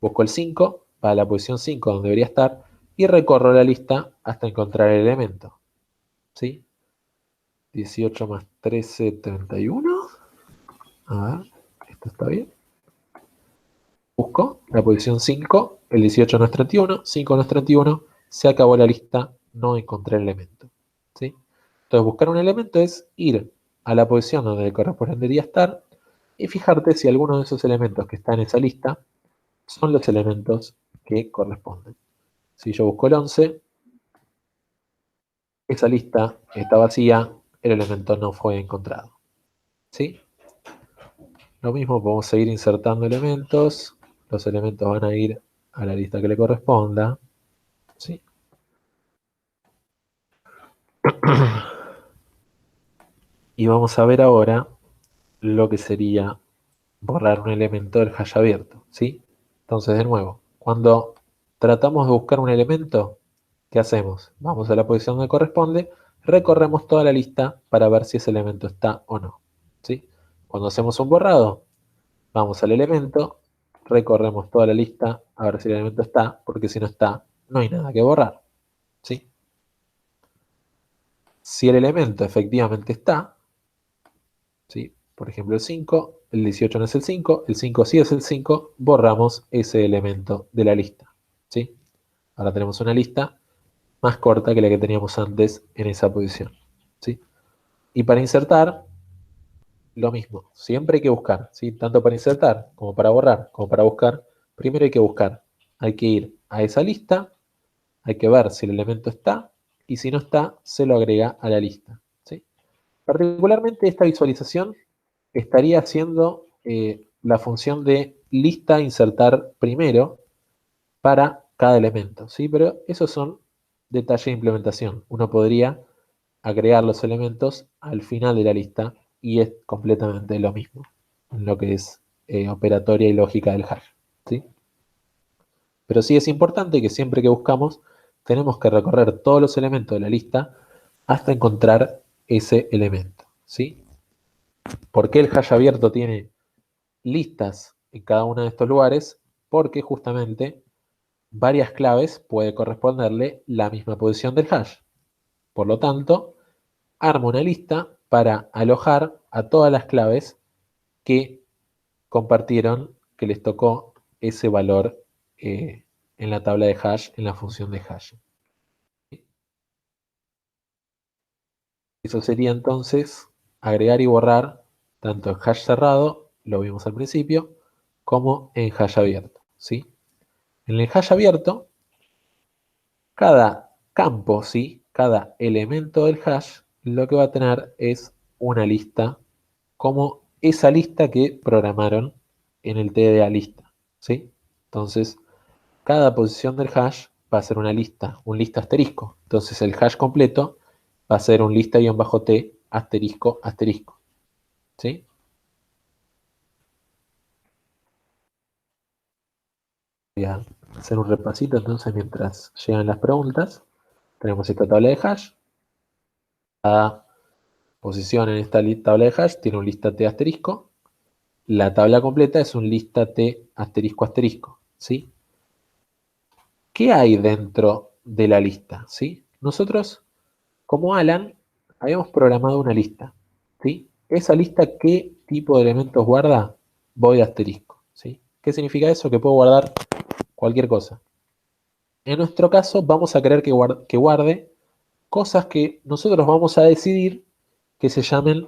busco el 5, va a la posición 5 donde debería estar, y recorro la lista hasta encontrar el elemento. ¿Sí? 18 más 13, 31. A ver, esto está bien. Busco la posición 5, el 18 no es 31, 5 no es 31, se acabó la lista, no encontré el elemento. ¿Sí? Entonces buscar un elemento es ir a la posición donde le correspondería estar y fijarte si alguno de esos elementos que está en esa lista son los elementos que corresponden. Si yo busco el 11, esa lista está vacía, el elemento no fue encontrado. ¿Sí? Lo mismo, podemos seguir insertando elementos. Los elementos van a ir a la lista que le corresponda. ¿Sí? Y vamos a ver ahora lo que sería borrar un elemento del hash abierto. ¿Sí? Entonces, de nuevo, cuando tratamos de buscar un elemento, ¿qué hacemos? Vamos a la posición que corresponde, recorremos toda la lista para ver si ese elemento está o no. ¿Sí? Cuando hacemos un borrado, vamos al elemento, recorremos toda la lista a ver si el elemento está, porque si no está, no hay nada que borrar. ¿Sí? Si el elemento efectivamente está, ¿sí? Por ejemplo el 5, el 18 no es el 5 sí es el 5, borramos ese elemento de la lista. ¿Sí? Ahora tenemos una lista más corta que la que teníamos antes en esa posición. ¿Sí? Y para insertar, lo mismo, siempre hay que buscar, ¿sí? Tanto para insertar como para borrar, como para buscar, primero hay que buscar, hay que ir a esa lista, hay que ver si el elemento está, y si no está, se lo agrega a la lista, ¿sí? Particularmente esta visualización estaría haciendo la función de lista insertar primero para cada elemento, ¿sí? Pero esos son detalles de implementación. Uno podría agregar los elementos al final de la lista y es completamente lo mismo en lo que es operatoria y lógica del hash, ¿sí? Pero sí es importante que siempre que buscamos tenemos que recorrer todos los elementos de la lista hasta encontrar ese elemento, ¿sí? ¿Por qué el hash abierto tiene listas en cada uno de estos lugares? Porque justamente varias claves puede corresponderle la misma posición del hash. Por lo tanto, armo una lista para alojar a todas las claves que compartieron, que les tocó ese valor en la tabla de hash, en la función de hash. Eso sería entonces agregar y borrar tanto en hash cerrado, lo vimos al principio, como en hash abierto, ¿sí? En el hash abierto, cada campo, ¿sí? Cada elemento del hash, lo que va a tener es una lista como esa lista que programaron en el TDA lista, ¿sí? Entonces, cada posición del hash va a ser una lista, un lista asterisco. Entonces, el hash completo va a ser un lista-t asterisco asterisco, ¿sí? Voy a hacer un repasito entonces mientras llegan las preguntas. Tenemos esta tabla de hash. Cada posición en esta tabla de hash tiene un lista t asterisco. la tabla completa es un lista T asterisco asterisco, ¿sí? ¿Qué hay dentro de la lista? ¿Sí? Nosotros, como Alan, habíamos programado una lista, ¿sí? Esa lista, ¿qué tipo de elementos guarda? Void asterisco, ¿sí? ¿Qué significa eso? Que puedo guardar cualquier cosa. En nuestro caso, vamos a querer que guarde cosas que nosotros vamos a decidir que se llamen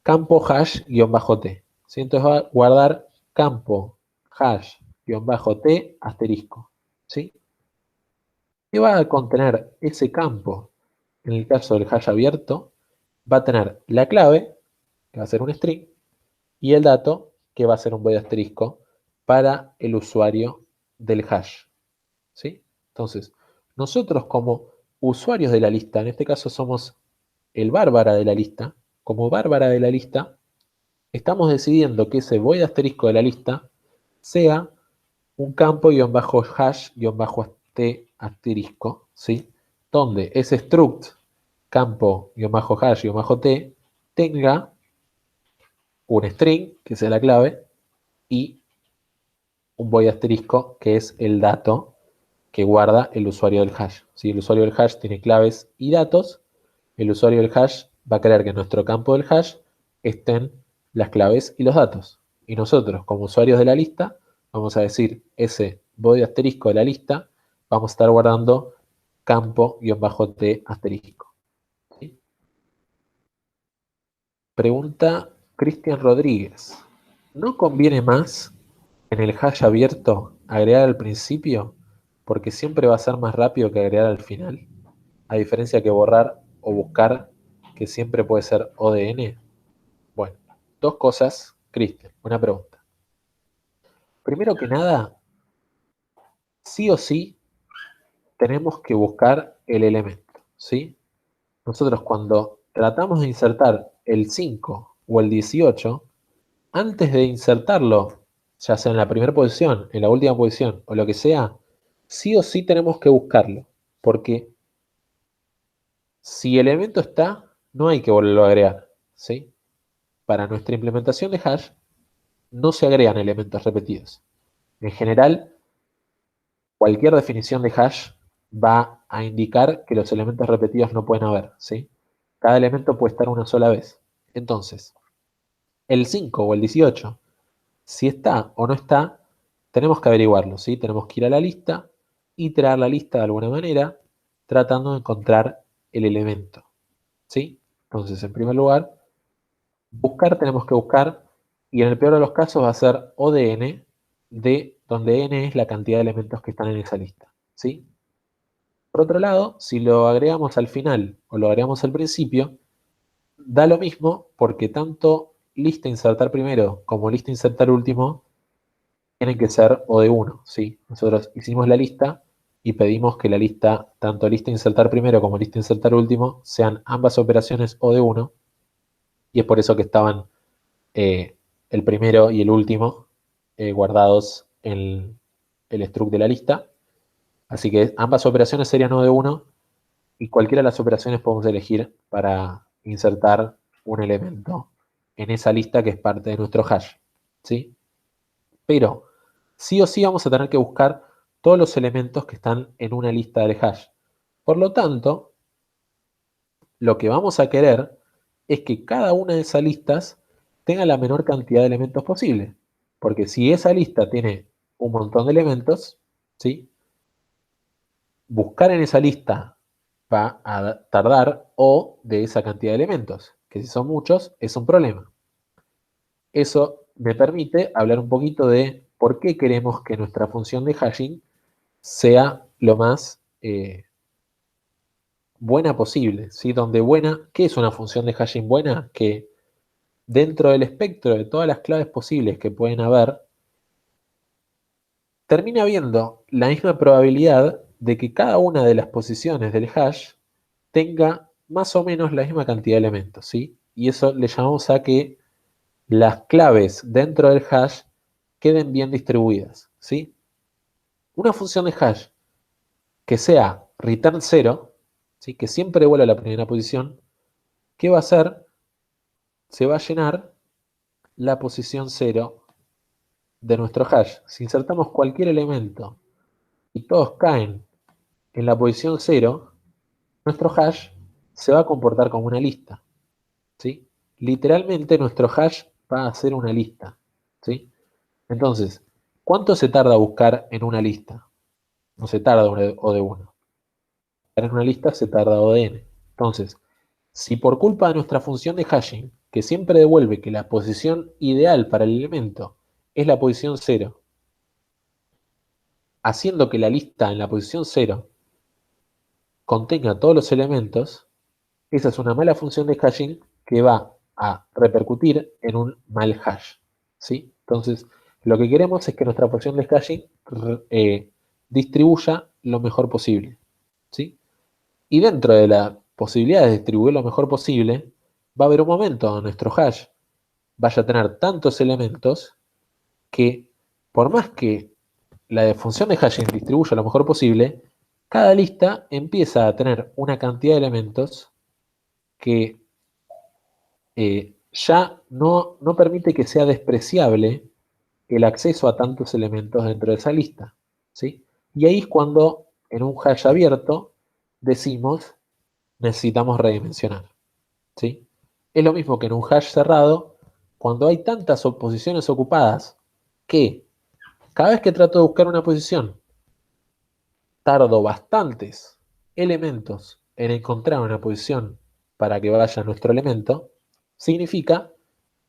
campo hash-t, ¿sí? Entonces va a guardar campo hash-t asterisco, ¿sí? ¿Qué va a contener ese campo? En el caso del hash abierto, va a tener la clave, que va a ser un string, y el dato, que va a ser un void asterisco, para el usuario del hash, ¿sí? Entonces, nosotros como usuarios de la lista, en este caso somos el bárbara de la lista, como bárbara de la lista, estamos decidiendo que ese void asterisco de la lista sea un campo guión bajo hash guión bajo t asterisco, ¿sí? Donde ese struct campo guión bajo hash guión bajo t tenga un string, que sea la clave, y un void asterisco, que es el dato que guarda el usuario del hash. Si el usuario del hash tiene claves y datos, el usuario del hash va a querer que en nuestro campo del hash estén las claves y los datos. Y nosotros, como usuarios de la lista, vamos a decir ese void asterisco de la lista, vamos a estar guardando campo-t asterisco. ¿Sí? Pregunta Cristian Rodríguez. ¿No conviene más en el hash abierto agregar al principio? Porque siempre va a ser más rápido que agregar al final. A diferencia que borrar o buscar, que siempre puede ser ODN. Bueno, dos cosas, Cristian, una pregunta. Primero que nada, sí o sí tenemos que buscar el elemento, ¿sí? Nosotros cuando tratamos de insertar el 5 o el 18, antes de insertarlo, ya sea en la primera posición, en la última posición o lo que sea, sí o sí tenemos que buscarlo, porque si el elemento está, no hay que volverlo a agregar, ¿sí? Para nuestra implementación de hash, no se agregan elementos repetidos. En general, cualquier definición de hash va a indicar que los elementos repetidos no pueden haber, ¿sí? Cada elemento puede estar una sola vez. Entonces, el 5 o el 18, si está o no está, tenemos que averiguarlo, ¿sí? Tenemos que ir a la lista, iterar la lista de alguna manera, tratando de encontrar el elemento, ¿sí? Entonces, en primer lugar, buscar tenemos que buscar, y en el peor de los casos va a ser ODN, de donde n es la cantidad de elementos que están en esa lista, ¿sí? Por otro lado, si lo agregamos al final o lo agregamos al principio, da lo mismo porque tanto lista insertar primero como lista insertar último tienen que ser O de 1, ¿sí? Nosotros hicimos la lista y pedimos que la lista, tanto lista insertar primero como lista insertar último, sean ambas operaciones O de 1, y es por eso que estaban el primero y el último guardados en el struct de la lista. Así que ambas operaciones serían O de 1 y cualquiera de las operaciones podemos elegir para insertar un elemento en esa lista que es parte de nuestro hash, ¿sí? Pero sí o sí vamos a tener que buscar todos los elementos que están en una lista del hash. Por lo tanto, lo que vamos a querer es que cada una de esas listas tenga la menor cantidad de elementos posible. Porque si esa lista tiene un montón de elementos, ¿sí? Buscar en esa lista va a tardar O de esa cantidad de elementos, que si son muchos es un problema. Eso me permite hablar un poquito de por qué queremos que nuestra función de hashing sea lo más buena posible, ¿sí? Donde buena, ¿qué es una función de hashing buena? Que dentro del espectro de todas las claves posibles que pueden haber, termina habiendo la misma probabilidad de que cada una de las posiciones del hash tenga más o menos la misma cantidad de elementos, ¿sí? Y eso le llamamos a que las claves dentro del hash queden bien distribuidas, ¿sí? Una función de hash que sea return 0, ¿sí? Que siempre vuelva a la primera posición, ¿qué va a hacer? Se va a llenar la posición 0 de nuestro hash. Si insertamos cualquier elemento y todos caen en la posición 0, nuestro hash se va a comportar como una lista, ¿sí? Literalmente nuestro hash va a ser una lista, ¿sí? Entonces, ¿cuánto se tarda a buscar en una lista? No se tarda O de 1. En una lista se tarda O de n. Entonces, si por culpa de nuestra función de hashing, que siempre devuelve que la posición ideal para el elemento es la posición 0, haciendo que la lista en la posición 0 contenga todos los elementos, esa es una mala función de hashing que va a repercutir en un mal hash, ¿sí? Entonces, lo que queremos es que nuestra función de hashing distribuya lo mejor posible, ¿sí? Y dentro de la posibilidad de distribuir lo mejor posible, va a haber un momento donde nuestro hash vaya a tener tantos elementos que, por más que la función de hashing distribuya lo mejor posible, cada lista empieza a tener una cantidad de elementos que ya no permite que sea despreciable el acceso a tantos elementos dentro de esa lista, ¿sí? Y ahí es cuando en un hash abierto decimos necesitamos redimensionar, ¿sí? Es lo mismo que en un hash cerrado, cuando hay tantas posiciones ocupadas que cada vez que trato de buscar una posición tardo bastantes elementos en encontrar una posición para que vaya nuestro elemento, significa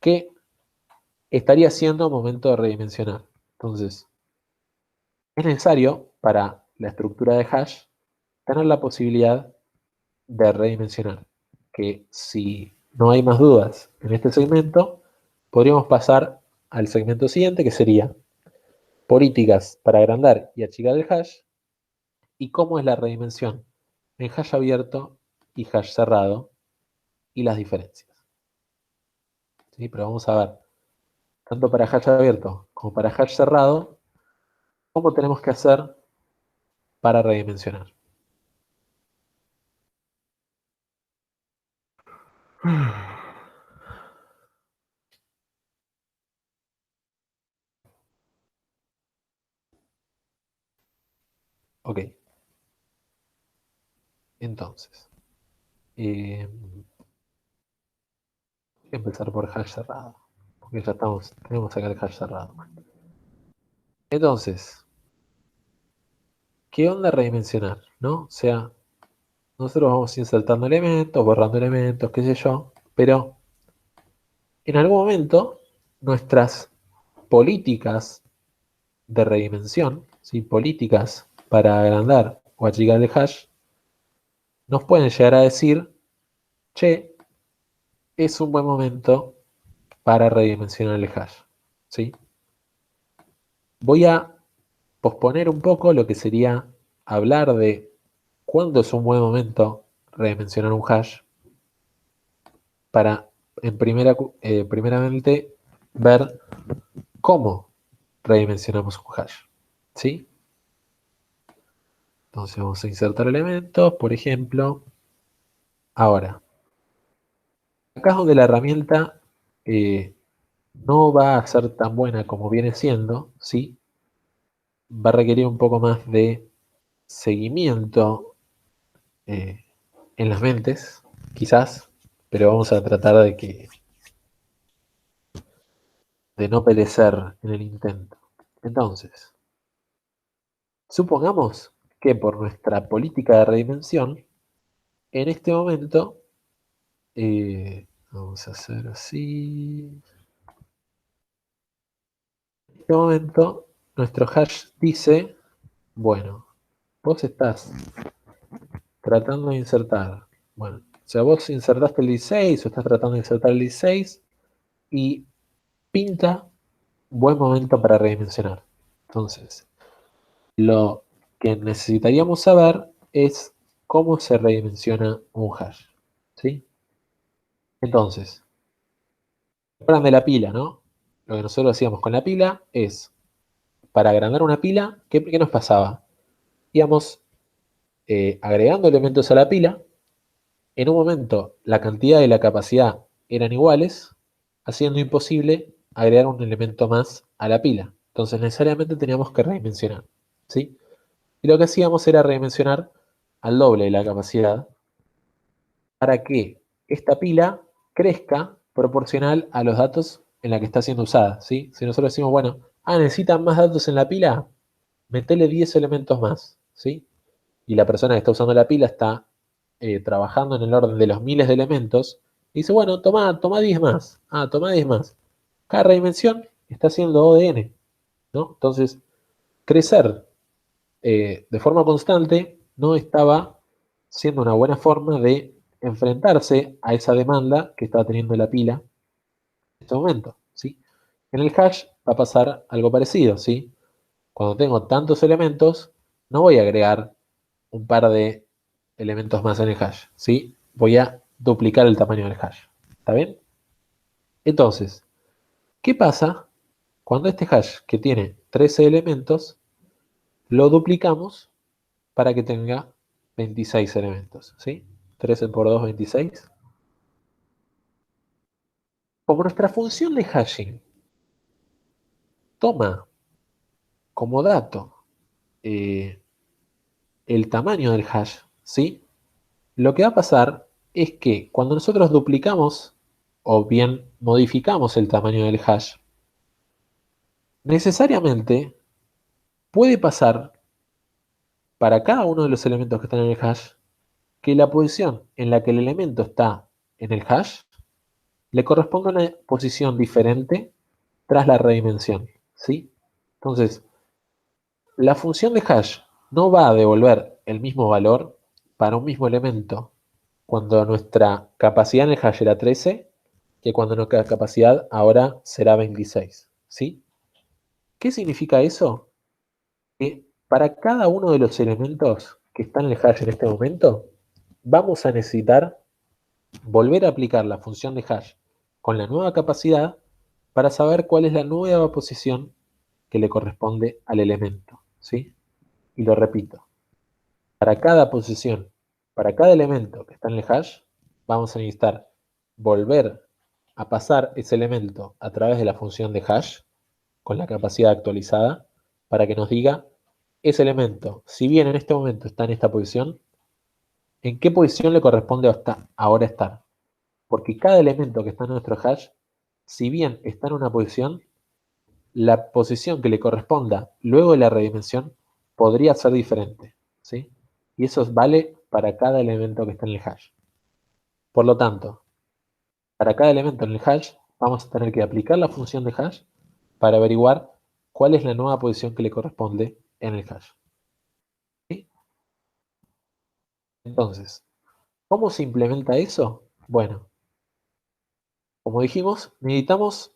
que estaría siendo momento de redimensionar. Entonces, es necesario para la estructura de hash tener la posibilidad de redimensionar, que si no hay más dudas en este segmento, podríamos pasar al segmento siguiente, que sería políticas para agrandar y achicar el hash y cómo es la redimensión en hash abierto y hash cerrado y las diferencias. ¿Sí? Pero vamos a ver, tanto para hash abierto como para hash cerrado, cómo tenemos que hacer para redimensionar. Ok, entonces, voy a empezar por hash cerrado, porque ya tenemos acá el hash cerrado. Entonces, ¿qué onda redimensionar? ¿No? O sea, nosotros vamos insertando elementos, borrando elementos, qué sé yo, pero en algún momento nuestras políticas de redimensión, ¿sí? Políticas para agrandar o achicar el hash, nos pueden llegar a decir, che, es un buen momento para redimensionar el hash, ¿sí? Voy a posponer un poco lo que sería hablar de cuándo es un buen momento redimensionar un hash para, primeramente, ver cómo redimensionamos un hash, ¿sí? Entonces vamos a insertar elementos, por ejemplo. Ahora, acá es donde la herramienta no va a ser tan buena como viene siendo, ¿sí? Va a requerir un poco más de seguimiento en las mentes, quizás, pero vamos a tratar de no perecer en el intento. Entonces, supongamos que por nuestra política de redimensión, en este momento, vamos a hacer así. En este momento, nuestro hash dice, bueno, vos estás tratando de insertar, bueno, o sea, vos insertaste el 16 o estás tratando de insertar el 16 y pinta buen momento para redimensionar. Entonces, lo que necesitaríamos saber es cómo se redimensiona un hash, ¿sí? Entonces, hablan de la pila, ¿no? Lo que nosotros hacíamos con la pila es, para agrandar una pila, ¿qué nos pasaba? Íbamos agregando elementos a la pila, en un momento la cantidad y la capacidad eran iguales, haciendo imposible agregar un elemento más a la pila. Entonces necesariamente teníamos que redimensionar, ¿sí? Y lo que hacíamos era redimensionar al doble de la capacidad para que esta pila crezca proporcional a los datos en la que está siendo usada, ¿sí? Si nosotros decimos, bueno, necesitan más datos en la pila, metele 10 elementos más, ¿sí? Y la persona que está usando la pila está trabajando en el orden de los miles de elementos, y dice, bueno, toma 10 más, toma 10 más. Cada redimensión está haciendo O de n, ¿no? Entonces, crecer de forma constante no estaba siendo una buena forma de enfrentarse a esa demanda que estaba teniendo la pila en este momento, ¿sí? En el hash va a pasar algo parecido, ¿sí? Cuando tengo tantos elementos, no voy a agregar un par de elementos más en el hash, ¿sí? Voy a duplicar el tamaño del hash, ¿está bien? Entonces, ¿qué pasa cuando este hash que tiene 13 elementos lo duplicamos para que tenga 26 elementos, ¿sí? 13 por 2, 26. Como nuestra función de hashing toma como dato el tamaño del hash, ¿sí? Lo que va a pasar es que cuando nosotros duplicamos o bien modificamos el tamaño del hash, necesariamente puede pasar para cada uno de los elementos que están en el hash que la posición en la que el elemento está en el hash le corresponde una posición diferente tras la redimensión, ¿sí? Entonces, la función de hash no va a devolver el mismo valor para un mismo elemento cuando nuestra capacidad en el hash era 13 que cuando nuestra capacidad ahora será 26, ¿sí? ¿Qué significa eso? Que para cada uno de los elementos que están en el hash en este momento, vamos a necesitar volver a aplicar la función de hash con la nueva capacidad para saber cuál es la nueva posición que le corresponde al elemento, ¿sí? Y lo repito, para cada posición, para cada elemento que está en el hash, vamos a necesitar volver a pasar ese elemento a través de la función de hash con la capacidad actualizada para que nos diga ese elemento, si bien en este momento está en esta posición, ¿en qué posición le corresponde ahora estar? Porque cada elemento que está en nuestro hash, si bien está en una posición, la posición que le corresponda luego de la redimensión podría ser diferente, ¿sí? Y eso vale para cada elemento que está en el hash. Por lo tanto, para cada elemento en el hash vamos a tener que aplicar la función de hash para averiguar cuál es la nueva posición que le corresponde en el hash. ¿Sí? Entonces, ¿cómo se implementa eso? Bueno, como dijimos, necesitamos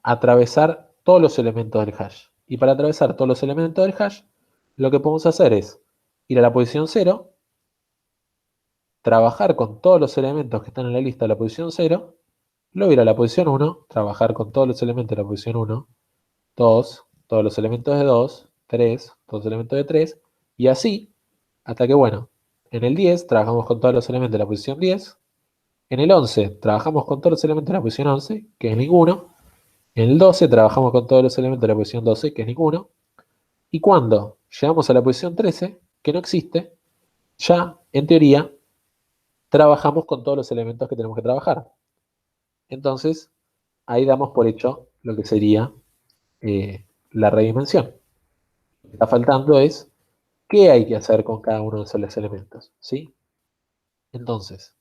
atravesar todos los elementos del hash. Y para atravesar todos los elementos del hash, lo que podemos hacer es ir a la posición 0, trabajar con todos los elementos que están en la lista de la posición 0, luego ir a la posición 1, trabajar con todos los elementos de la posición 1, 2, todos los elementos de 2, 3, todos los elementos de 3, y así, hasta que, bueno, en el 10 trabajamos con todos los elementos de la posición 10, en el 11 trabajamos con todos los elementos de la posición 11, que es ninguno, en el 12 trabajamos con todos los elementos de la posición 12, que es ninguno, y cuando llegamos a la posición 13, que no existe, ya, en teoría, trabajamos con todos los elementos que tenemos que trabajar. Entonces, ahí damos por hecho lo que sería la redimensión. Lo que está faltando es qué hay que hacer con cada uno de esos elementos, ¿sí? Entonces,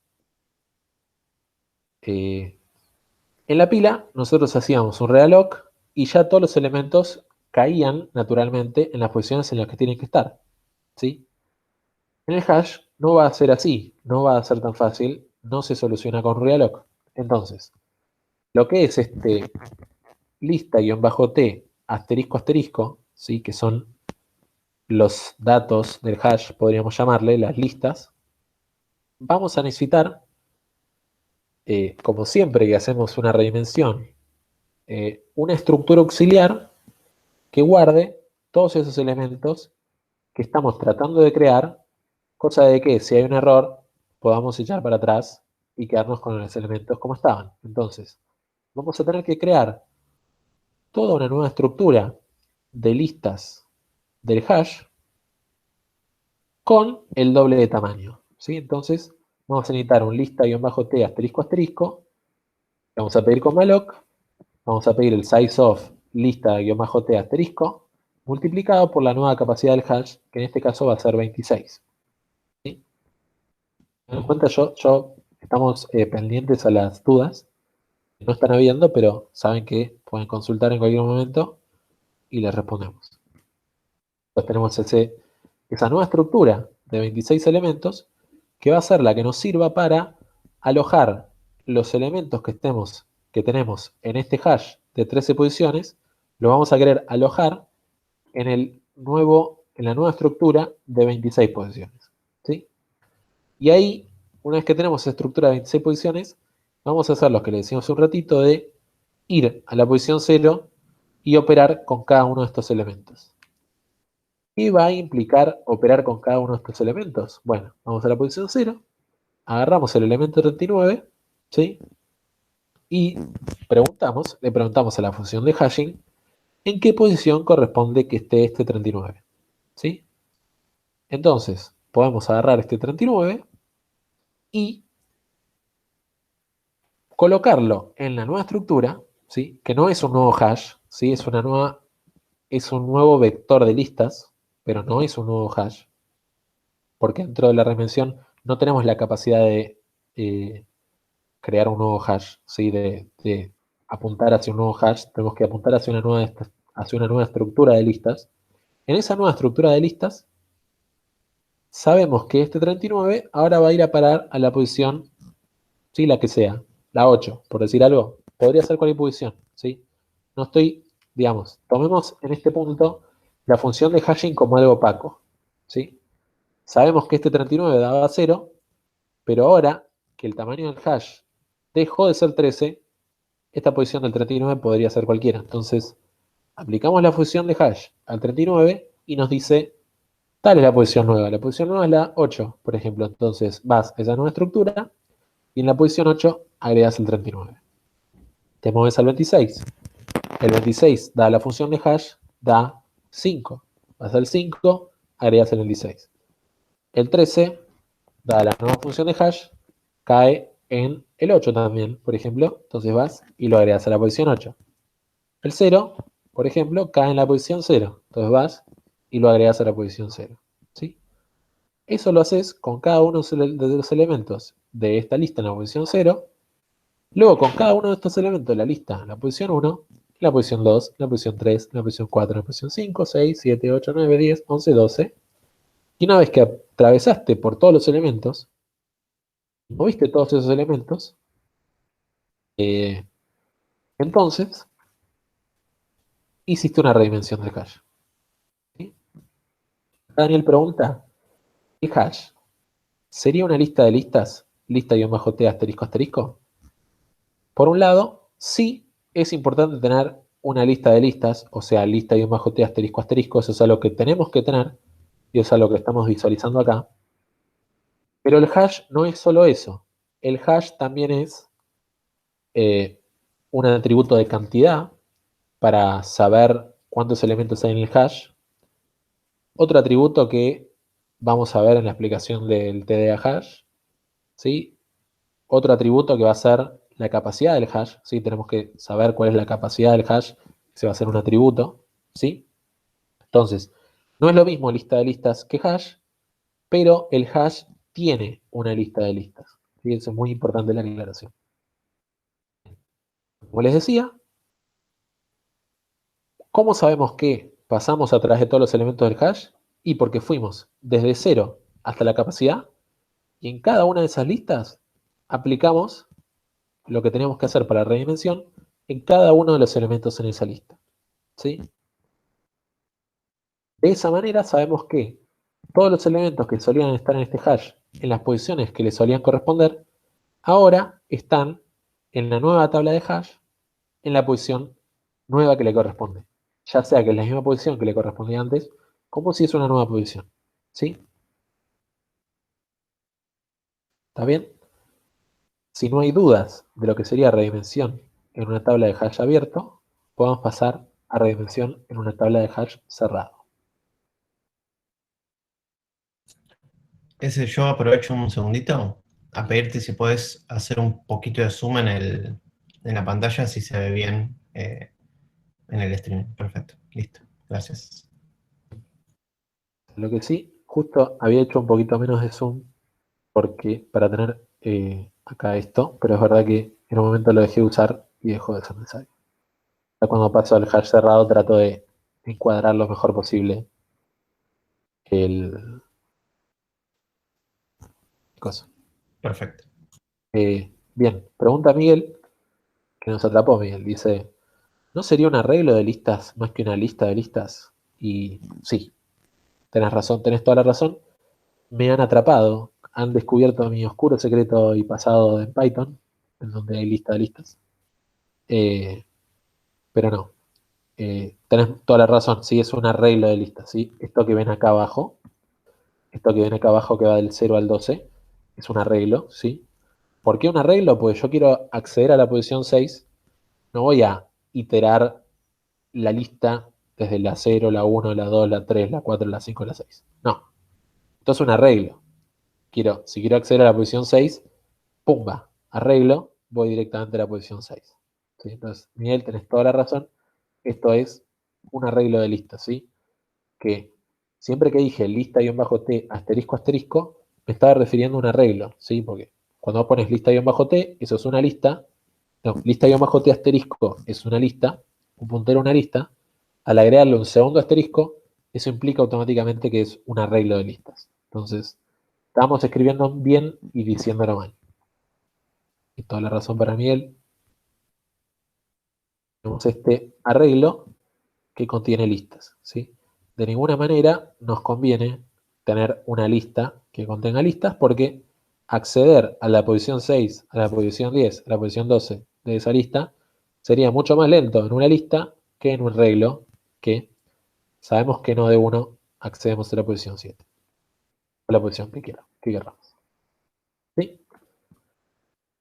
en la pila nosotros hacíamos un realloc y ya todos los elementos caían naturalmente en las posiciones en las que tienen que estar, ¿sí? En el hash no va a ser así, no va a ser tan fácil, no se soluciona con realloc. Entonces, lo que es lista-t asterisco asterisco, ¿sí? Que son los datos del hash, podríamos llamarle, las listas, vamos a necesitar, como siempre que hacemos una redimensión, una estructura auxiliar que guarde todos esos elementos que estamos tratando de crear, cosa de que si hay un error podamos echar para atrás y quedarnos con los elementos como estaban. Entonces, vamos a tener que crear toda una nueva estructura de listas del hash con el doble de tamaño, ¿sí? Entonces, vamos a necesitar un lista-t asterisco asterisco. Vamos a pedir con malloc. Vamos a pedir el size of lista-t asterisco multiplicado por la nueva capacidad del hash, que en este caso va a ser 26. ¿Sí? En cuenta, estamos pendientes a las dudas. No están habiendo, pero saben que pueden consultar en cualquier momento y les respondemos. Entonces tenemos esa nueva estructura de 26 elementos que va a ser la que nos sirva para alojar los elementos que tenemos en este hash de 13 posiciones, lo vamos a querer alojar en la nueva estructura de 26 posiciones. ¿Sí? Y ahí, una vez que tenemos esa estructura de 26 posiciones, vamos a hacer lo que le decíamos hace un ratito de ir a la posición 0 y operar con cada uno de estos elementos. ¿Qué va a implicar operar con cada uno de estos elementos? Bueno, vamos a la posición 0, agarramos el elemento 39, ¿sí? Y le preguntamos a la función de hashing en qué posición corresponde que esté este 39, ¿sí? Entonces, podemos agarrar este 39 y colocarlo en la nueva estructura, ¿sí? Que no es un nuevo hash, ¿sí? Es un nuevo vector de listas, pero no es un nuevo hash, porque dentro de la redimensión no tenemos la capacidad de crear un nuevo hash, ¿sí? De apuntar hacia un nuevo hash, tenemos que apuntar hacia una nueva estructura de listas. En esa nueva estructura de listas, sabemos que este 39 ahora va a ir a parar a la posición, ¿sí? La que sea, la 8, por decir algo. Podría ser cualquier posición, ¿sí? No estoy, digamos, tomemos en este punto la función de hashing como algo opaco, ¿sí? Sabemos que este 39 daba 0, pero ahora que el tamaño del hash dejó de ser 13, esta posición del 39 podría ser cualquiera. Entonces, aplicamos la función de hash al 39 y nos dice, tal es la posición nueva. La posición nueva es la 8, por ejemplo. Entonces, vas a esa nueva estructura y en la posición 8 agregas el 39. Te mueves al 26. El 26 da la función de hash, da 5. Vas al 5, agregas el 26. El 13 da la nueva función de hash, cae en el 8 también, por ejemplo. Entonces vas y lo agregas a la posición 8. El 0, por ejemplo, cae en la posición 0. Entonces vas y lo agregas a la posición 0. ¿Sí? Eso lo haces con cada uno de los elementos de esta lista en la posición 0. Luego con cada uno de estos elementos de la lista en la posición 1, en la posición 2, en la posición 3, en la posición 4, en la posición 5, 6, 7, 8, 9, 10, 11, 12. Y una vez que atravesaste por todos los elementos, moviste todos esos elementos, entonces hiciste una redimensión del hash. ¿Sí? Daniel pregunta, ¿el hash sería una lista de listas? Lista-t asterisco asterisco. Por un lado, sí es importante tener una lista de listas, o sea, lista-t asterisco asterisco, eso es algo que tenemos que tener, y eso es algo que estamos visualizando acá. Pero el hash no es solo eso. El hash también es un atributo de cantidad para saber cuántos elementos hay en el hash. Otro atributo que vamos a ver en la explicación del TDA hash, ¿sí? Otro atributo que va a ser la capacidad del hash, ¿sí? Tenemos que saber cuál es la capacidad del hash, se va a hacer un atributo, ¿sí? Entonces, no es lo mismo lista de listas que hash, pero el hash tiene una lista de listas. ¿Sí? Eso es muy importante la aclaración. Como les decía, ¿cómo sabemos que pasamos a través de todos los elementos del hash? Y porque fuimos desde 0 hasta la capacidad, y en cada una de esas listas aplicamos lo que tenemos que hacer para la redimensión en cada uno de los elementos en esa lista. ¿Sí? De esa manera sabemos que todos los elementos que solían estar en este hash en las posiciones que le solían corresponder, ahora están en la nueva tabla de hash en la posición nueva que le corresponde. Ya sea que es la misma posición que le correspondía antes, como si es una nueva posición. ¿Sí? ¿Está bien? Si no hay dudas de lo que sería redimensión en una tabla de hash abierto, podemos pasar a redimensión en una tabla de hash cerrado. Ese yo aprovecho un segundito a pedirte si puedes hacer un poquito de zoom en la pantalla, si se ve bien en el stream. Perfecto, listo, gracias. Lo que sí, justo había hecho un poquito menos de zoom porque para tener acá esto, pero es verdad que en un momento lo dejé de usar y dejó de ser necesario. Ya cuando paso al hash cerrado trato de encuadrar lo mejor posible el coso. Perfecto. Bien, pregunta Miguel, que nos atrapó Miguel. Dice, ¿no sería un arreglo de listas más que una lista de listas? Y sí, tenés razón, tenés toda la razón. Me han atrapado, han descubierto mi oscuro secreto y pasado en Python, en donde hay lista de listas. Eh, pero no, tenés toda la razón, sí, es un arreglo de listas, ¿sí? Esto que ven acá abajo, esto que ven acá abajo que va del 0 al 12, es un arreglo, ¿sí? ¿Por qué un arreglo? Porque yo quiero acceder a la posición 6, no voy a iterar la lista desde la 0, la 1, la 2, la 3, la 4, la 5, la 6. No, esto es un arreglo. Si quiero acceder a la posición 6, pumba, arreglo, voy directamente a la posición 6. ¿Sí? Entonces, Miguel, tenés toda la razón. Esto es un arreglo de listas, ¿sí? Que siempre que dije lista-t asterisco asterisco, me estaba refiriendo a un arreglo, ¿sí? Porque cuando pones lista-t, eso es una lista. No, lista-t asterisco es una lista, un puntero a una lista. Al agregarle un segundo asterisco, eso implica automáticamente que es un arreglo de listas. Entonces, estamos escribiendo bien y diciéndolo mal. Y toda la razón para Miguel. Tenemos este arreglo que contiene listas, ¿sí? De ninguna manera nos conviene tener una lista que contenga listas porque acceder a la posición 6, a la posición 10, a la posición 12 de esa lista sería mucho más lento en una lista que en un arreglo que sabemos que no de uno accedemos a la posición 7, a la posición que queramos. ¿Sí?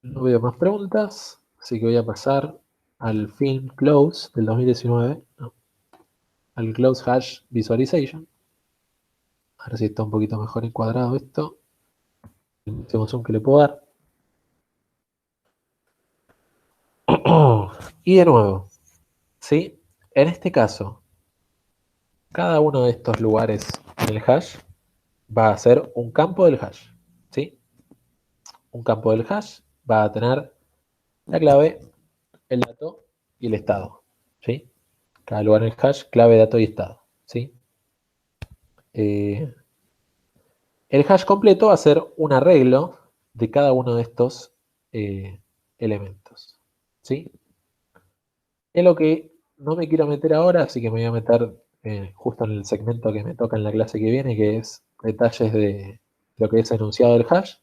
No veo más preguntas, así que voy a pasar al film Close del 2019, no, al Close Hash Visualization. A ver si está un poquito mejor encuadrado esto. El máximo zoom que le puedo dar. Y de nuevo, ¿sí? En este caso, cada uno de estos lugares en el hash va a ser un campo del hash, ¿sí? Un campo del hash va a tener la clave, el dato y el estado, ¿sí? Cada lugar en el hash, clave, dato y estado, ¿sí? El hash completo va a ser un arreglo de cada uno de estos elementos, ¿sí? Es lo que no me quiero meter ahora, así que me voy a meter justo en el segmento que me toca en la clase que viene, que es detalles de lo que es enunciado del hash,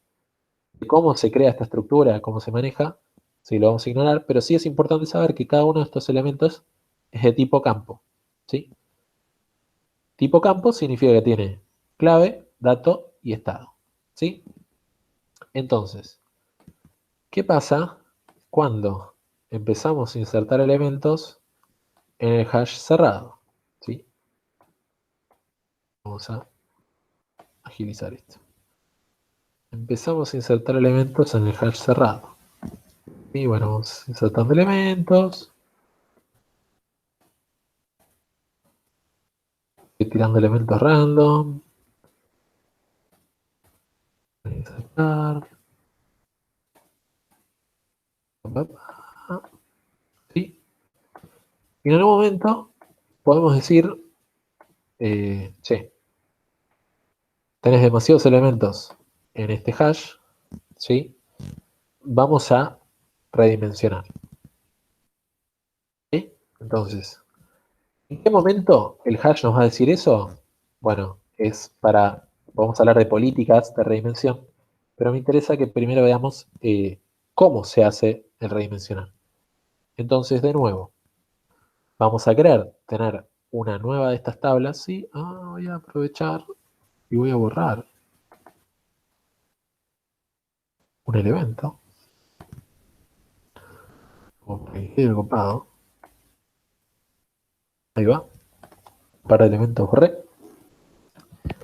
de cómo se crea esta estructura, cómo se maneja, sí lo vamos a ignorar, pero sí es importante saber que cada uno de estos elementos es de tipo campo, ¿sí? Tipo campo significa que tiene clave, dato y estado, ¿sí? Entonces, ¿qué pasa cuando empezamos a insertar elementos en el hash cerrado? ¿Sí? Vamos a agilizar esto. Empezamos a insertar elementos en el hash cerrado. Y bueno, vamos insertando elementos. Estoy tirando elementos random. Insertar. ¿Sí? Y en algún momento podemos decir, che, tenés demasiados elementos en este hash, ¿sí? Vamos a redimensionar. ¿Sí? Entonces, ¿en qué momento el hash nos va a decir eso? Bueno, vamos a hablar de políticas de redimensión, pero me interesa que primero veamos cómo se hace el redimensionar. Entonces, de nuevo, vamos a querer tener una nueva de estas tablas, ¿sí? Voy a aprovechar y voy a borrar un elemento. Como copado. Ahí va. Par de elementos borré.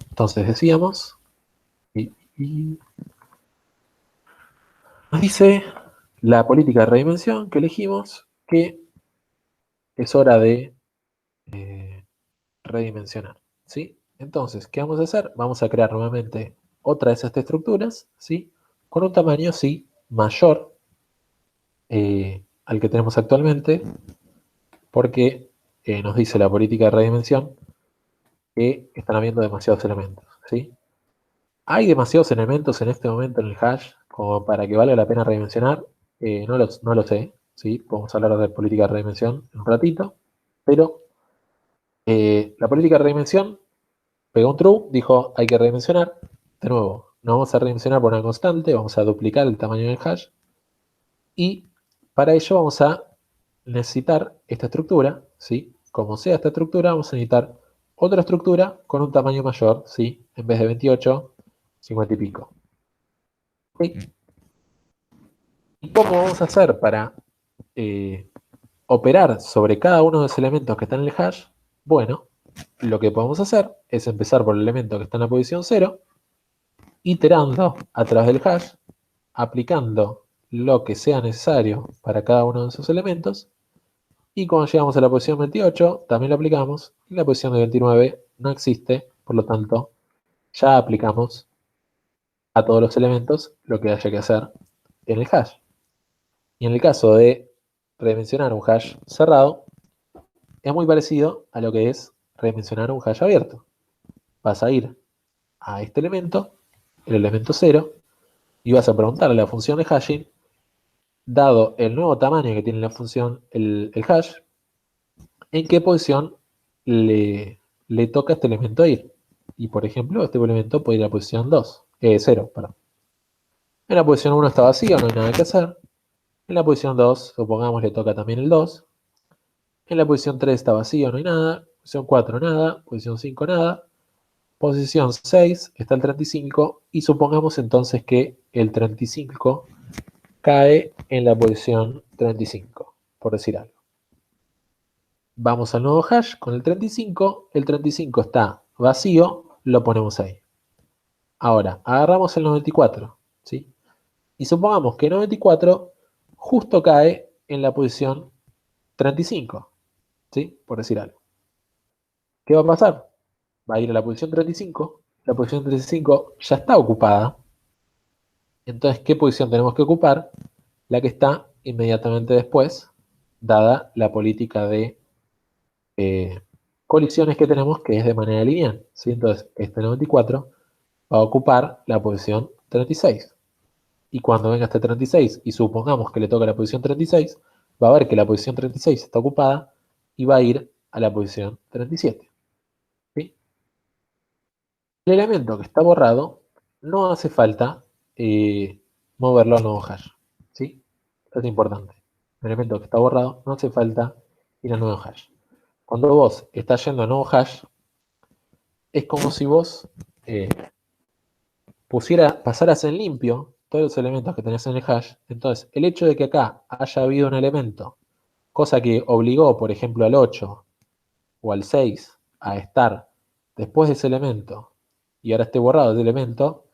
Entonces decíamos, y nos dice la política de redimensión que elegimos que es hora de redimensionar, ¿sí? Entonces, ¿qué vamos a hacer? Vamos a crear nuevamente otra de esas estructuras, ¿sí? Con un tamaño, sí, mayor al que tenemos actualmente, porque nos dice la política de redimensión que están habiendo demasiados elementos, ¿sí? ¿Hay demasiados elementos en este momento en el hash como para que valga la pena redimensionar? No lo sé, ¿sí? Podemos hablar de política de redimensión en un ratito, pero la política de redimensión pegó un true, dijo hay que redimensionar. De nuevo, no vamos a redimensionar por una constante, vamos a duplicar el tamaño del hash y para ello vamos a necesitar esta estructura, ¿sí? Como sea esta estructura, vamos a necesitar otra estructura con un tamaño mayor, ¿sí? En vez de 28, 50 y pico. ¿Sí? ¿Y cómo vamos a hacer para operar sobre cada uno de los elementos que están en el hash? Bueno, lo que podemos hacer es empezar por el elemento que está en la posición 0, iterando a través del hash, aplicando lo que sea necesario para cada uno de esos elementos, y cuando llegamos a la posición 28, también lo aplicamos, y la posición de 29 no existe, por lo tanto, ya aplicamos a todos los elementos lo que haya que hacer en el hash. Y en el caso de redimensionar un hash cerrado, es muy parecido a lo que es redimensionar un hash abierto. Vas a ir a este elemento, el elemento 0, y vas a preguntarle a la función de hashing, dado el nuevo tamaño que tiene la función, el hash, en qué posición le toca a este elemento ir. Y por ejemplo, este elemento puede ir a la posición 0. Perdón. En la posición 1 está vacío, no hay nada que hacer. En la posición 2, supongamos, le toca también el 2. En la posición 3 está vacío, no hay nada. Posición 4, nada. Posición 5, nada. Posición 6 está el 35. Y supongamos entonces que el 35 cae en la posición 35, por decir algo. Vamos al nuevo hash con el 35 está vacío, lo ponemos ahí. Ahora, agarramos el 94, ¿sí? Y supongamos que 94 justo cae en la posición 35, ¿sí? Por decir algo. ¿Qué va a pasar? Va a ir a la posición 35, la posición 35 ya está ocupada. Entonces, ¿qué posición tenemos que ocupar? La que está inmediatamente después, dada la política de colisiones que tenemos, que es de manera lineal, ¿sí? Entonces, este 94 va a ocupar la posición 36. Y cuando venga este 36 y supongamos que le toca la posición 36, va a ver que la posición 36 está ocupada y va a ir a la posición 37. ¿Sí? El elemento que está borrado no hace falta moverlo al nuevo hash. ¿Sí? Esto es importante. El elemento que está borrado no hace falta ir al nuevo hash. Cuando vos estás yendo a nuevo hash, es como si vos pasaras en limpio todos los elementos que tenés en el hash. Entonces, el hecho de que acá haya habido un elemento, cosa que obligó, por ejemplo, al 8 o al 6 a estar después de ese elemento y ahora esté borrado ese elemento,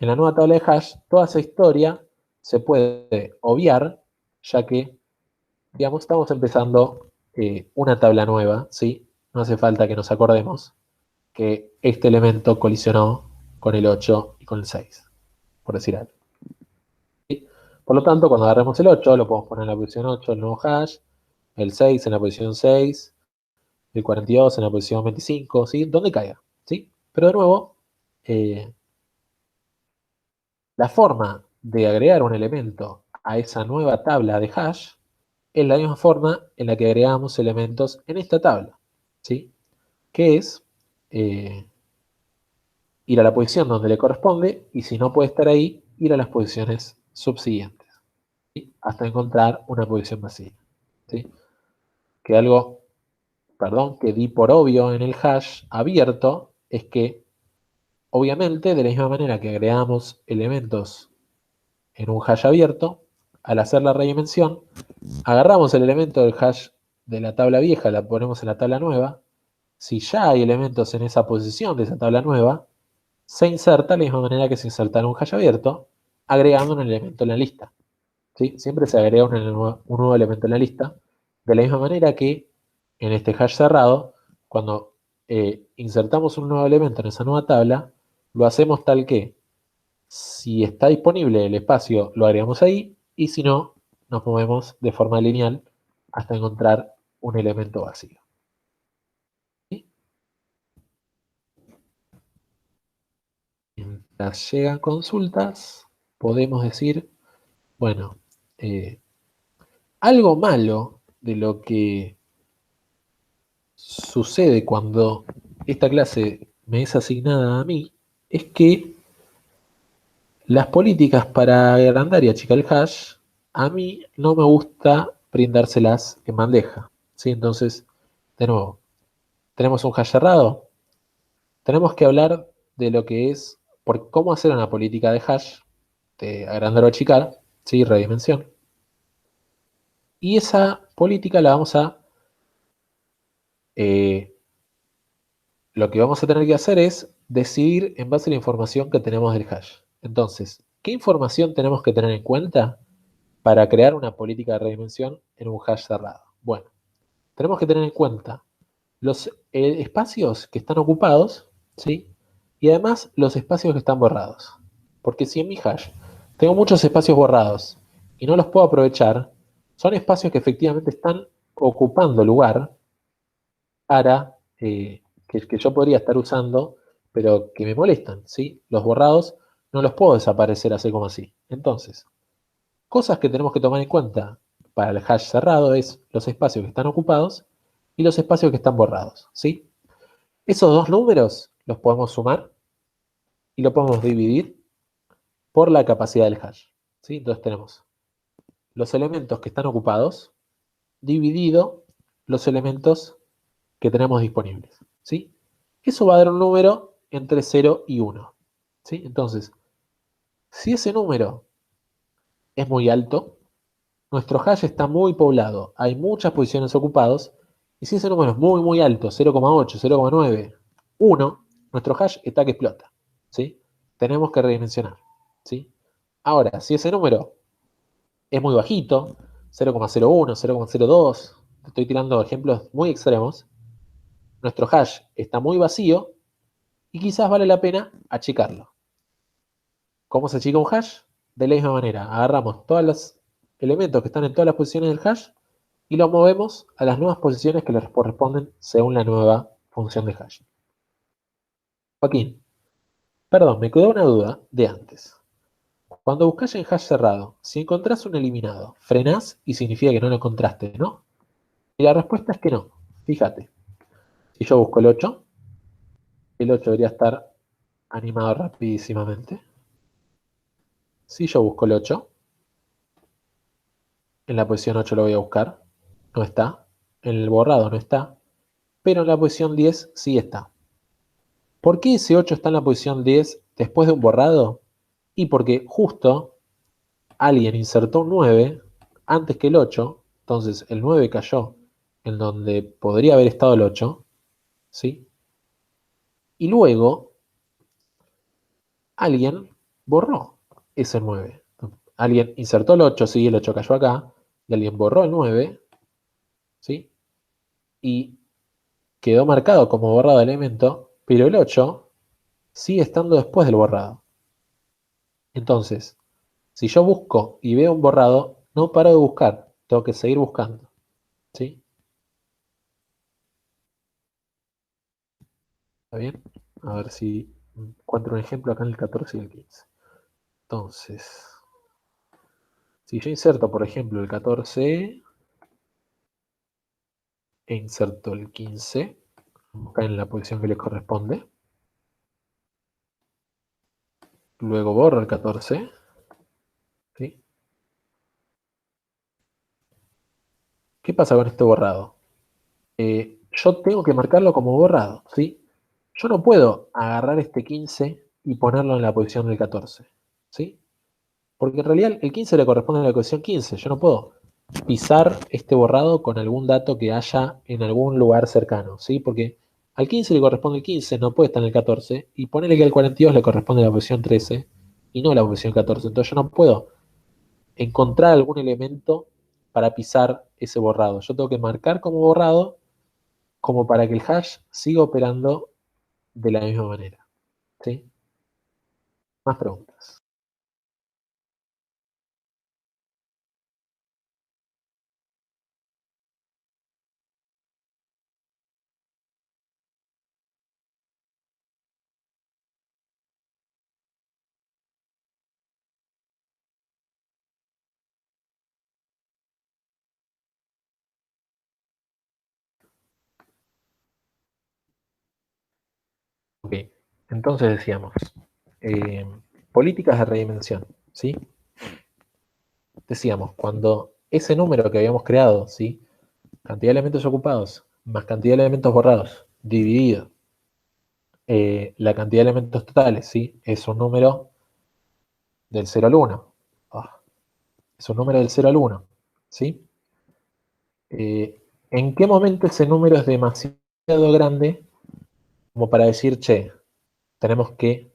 en la nueva tabla de hash, toda esa historia se puede obviar, ya que, digamos, estamos empezando una tabla nueva, ¿sí? No hace falta que nos acordemos que este elemento colisionó con el 8 y con el 6, por decir algo. ¿Sí? Por lo tanto, cuando agarremos el 8, lo podemos poner en la posición 8, el nuevo hash, el 6 en la posición 6, el 42 en la posición 25, ¿sí? Donde caiga, ¿sí? Pero de nuevo, la forma de agregar un elemento a esa nueva tabla de hash es la misma forma en la que agregamos elementos en esta tabla, ¿sí? Que es ir a la posición donde le corresponde y si no puede estar ahí, ir a las posiciones subsiguientes, ¿sí? Hasta encontrar una posición vacía, ¿sí? Que algo, perdón, que di por obvio en el hash abierto es que obviamente de la misma manera que agregamos elementos en un hash abierto, al hacer la redimensión, agarramos el elemento del hash de la tabla vieja la ponemos en la tabla nueva, si ya hay elementos en esa posición de esa tabla nueva, se inserta de la misma manera que se inserta en un hash abierto, agregando un elemento en la lista. ¿Sí? Siempre se agrega un nuevo elemento en la lista, de la misma manera que en este hash cerrado, cuando insertamos un nuevo elemento en esa nueva tabla, lo hacemos tal que si está disponible el espacio, lo agregamos ahí, y si no, nos movemos de forma lineal hasta encontrar un elemento vacío. ¿Sí? Mientras llegan consultas, podemos decir, bueno, algo malo de lo que sucede cuando esta clase me es asignada a mí es que las políticas para agrandar y achicar el hash, a mí no me gusta brindárselas en bandeja. ¿Sí? Entonces, de nuevo, tenemos un hash cerrado. Tenemos que hablar de lo que es, por cómo hacer una política de hash, de agrandar o achicar, ¿sí? Redimensión. Y esa política la vamos a... lo que vamos a tener que hacer es decidir en base a la información que tenemos del hash. Entonces, ¿qué información tenemos que tener en cuenta para crear una política de redimensión en un hash cerrado? Bueno, tenemos que tener en cuenta los espacios que están ocupados, ¿sí? Y además los espacios que están borrados. Porque si en mi hash tengo muchos espacios borrados y no los puedo aprovechar, son espacios que efectivamente están ocupando lugar para que yo podría estar usando, pero que me molestan, ¿sí? Los borrados no los puedo desaparecer así como así. Entonces, cosas que tenemos que tomar en cuenta para el hash cerrado es los espacios que están ocupados y los espacios que están borrados, ¿sí? Esos dos números los podemos sumar y lo podemos dividir por la capacidad del hash, ¿sí? Entonces tenemos los elementos que están ocupados dividido los elementos que tenemos disponibles, ¿sí? Eso va a dar un número entre 0 y 1, ¿sí? Entonces, si ese número es muy alto, nuestro hash está muy poblado, hay muchas posiciones ocupadas, y si ese número es muy, muy alto, 0,8, 0,9, 1, nuestro hash está que explota, ¿sí? Tenemos que redimensionar, ¿sí? Ahora, si ese número es muy bajito, 0,01, 0,02, estoy tirando ejemplos muy extremos, nuestro hash está muy vacío y quizás vale la pena achicarlo. ¿Cómo se achica un hash? De la misma manera, agarramos todos los elementos que están en todas las posiciones del hash y los movemos a las nuevas posiciones que les corresponden según la nueva función de hash. Joaquín, perdón, me quedó una duda de antes. Cuando buscas en hash cerrado, si encontrás un eliminado, frenás y significa que no lo encontraste, ¿no? Y la respuesta es que no. Fíjate, si yo busco el 8 debería estar animado rapidísimamente. Si yo busco el 8, en la posición 8 lo voy a buscar, no está. En el borrado no está, pero en la posición 10 sí está. ¿Por qué ese 8 está en la posición 10 después de un borrado? Y porque justo alguien insertó un 9 antes que el 8, entonces el 9 cayó en donde podría haber estado el 8, ¿sí? Y luego alguien borró ese 9. Alguien insertó el 8, sí, el 8 cayó acá, y alguien borró el 9, ¿sí? Y quedó marcado como borrado el elemento, pero el 8 sigue estando después del borrado. Entonces, si yo busco y veo un borrado, no paro de buscar, tengo que seguir buscando, ¿sí? ¿Está bien? A ver si encuentro un ejemplo acá en el 14 y el 15. Entonces, si yo inserto, por ejemplo, el 14 e inserto el 15, acá en la posición que le corresponde, luego borro el 14, ¿sí? ¿Qué pasa con este borrado? Yo tengo que marcarlo como borrado, ¿sí? Yo no puedo agarrar este 15 y ponerlo en la posición del 14, ¿sí? Porque en realidad el 15 le corresponde a la posición 15, yo no puedo pisar este borrado con algún dato que haya en algún lugar cercano, ¿sí? Porque al 15 le corresponde el 15, no puede estar en el 14, y ponerle que al 42 le corresponde la posición 13 y no la posición 14. Entonces yo no puedo encontrar algún elemento para pisar ese borrado. Yo tengo que marcar como borrado como para que el hash siga operando de la misma manera, ¿sí? Más preguntas. Ok, entonces decíamos, eh, políticas de redimensión, ¿sí? Decíamos, cuando ese número que habíamos creado, ¿sí? Cantidad de elementos ocupados más cantidad de elementos borrados dividido la cantidad de elementos totales, ¿sí? Es un número del 0 al 1. Es un número del 0 al 1, ¿sí? ¿En qué momento ese número es demasiado grande como para decir, che, tenemos que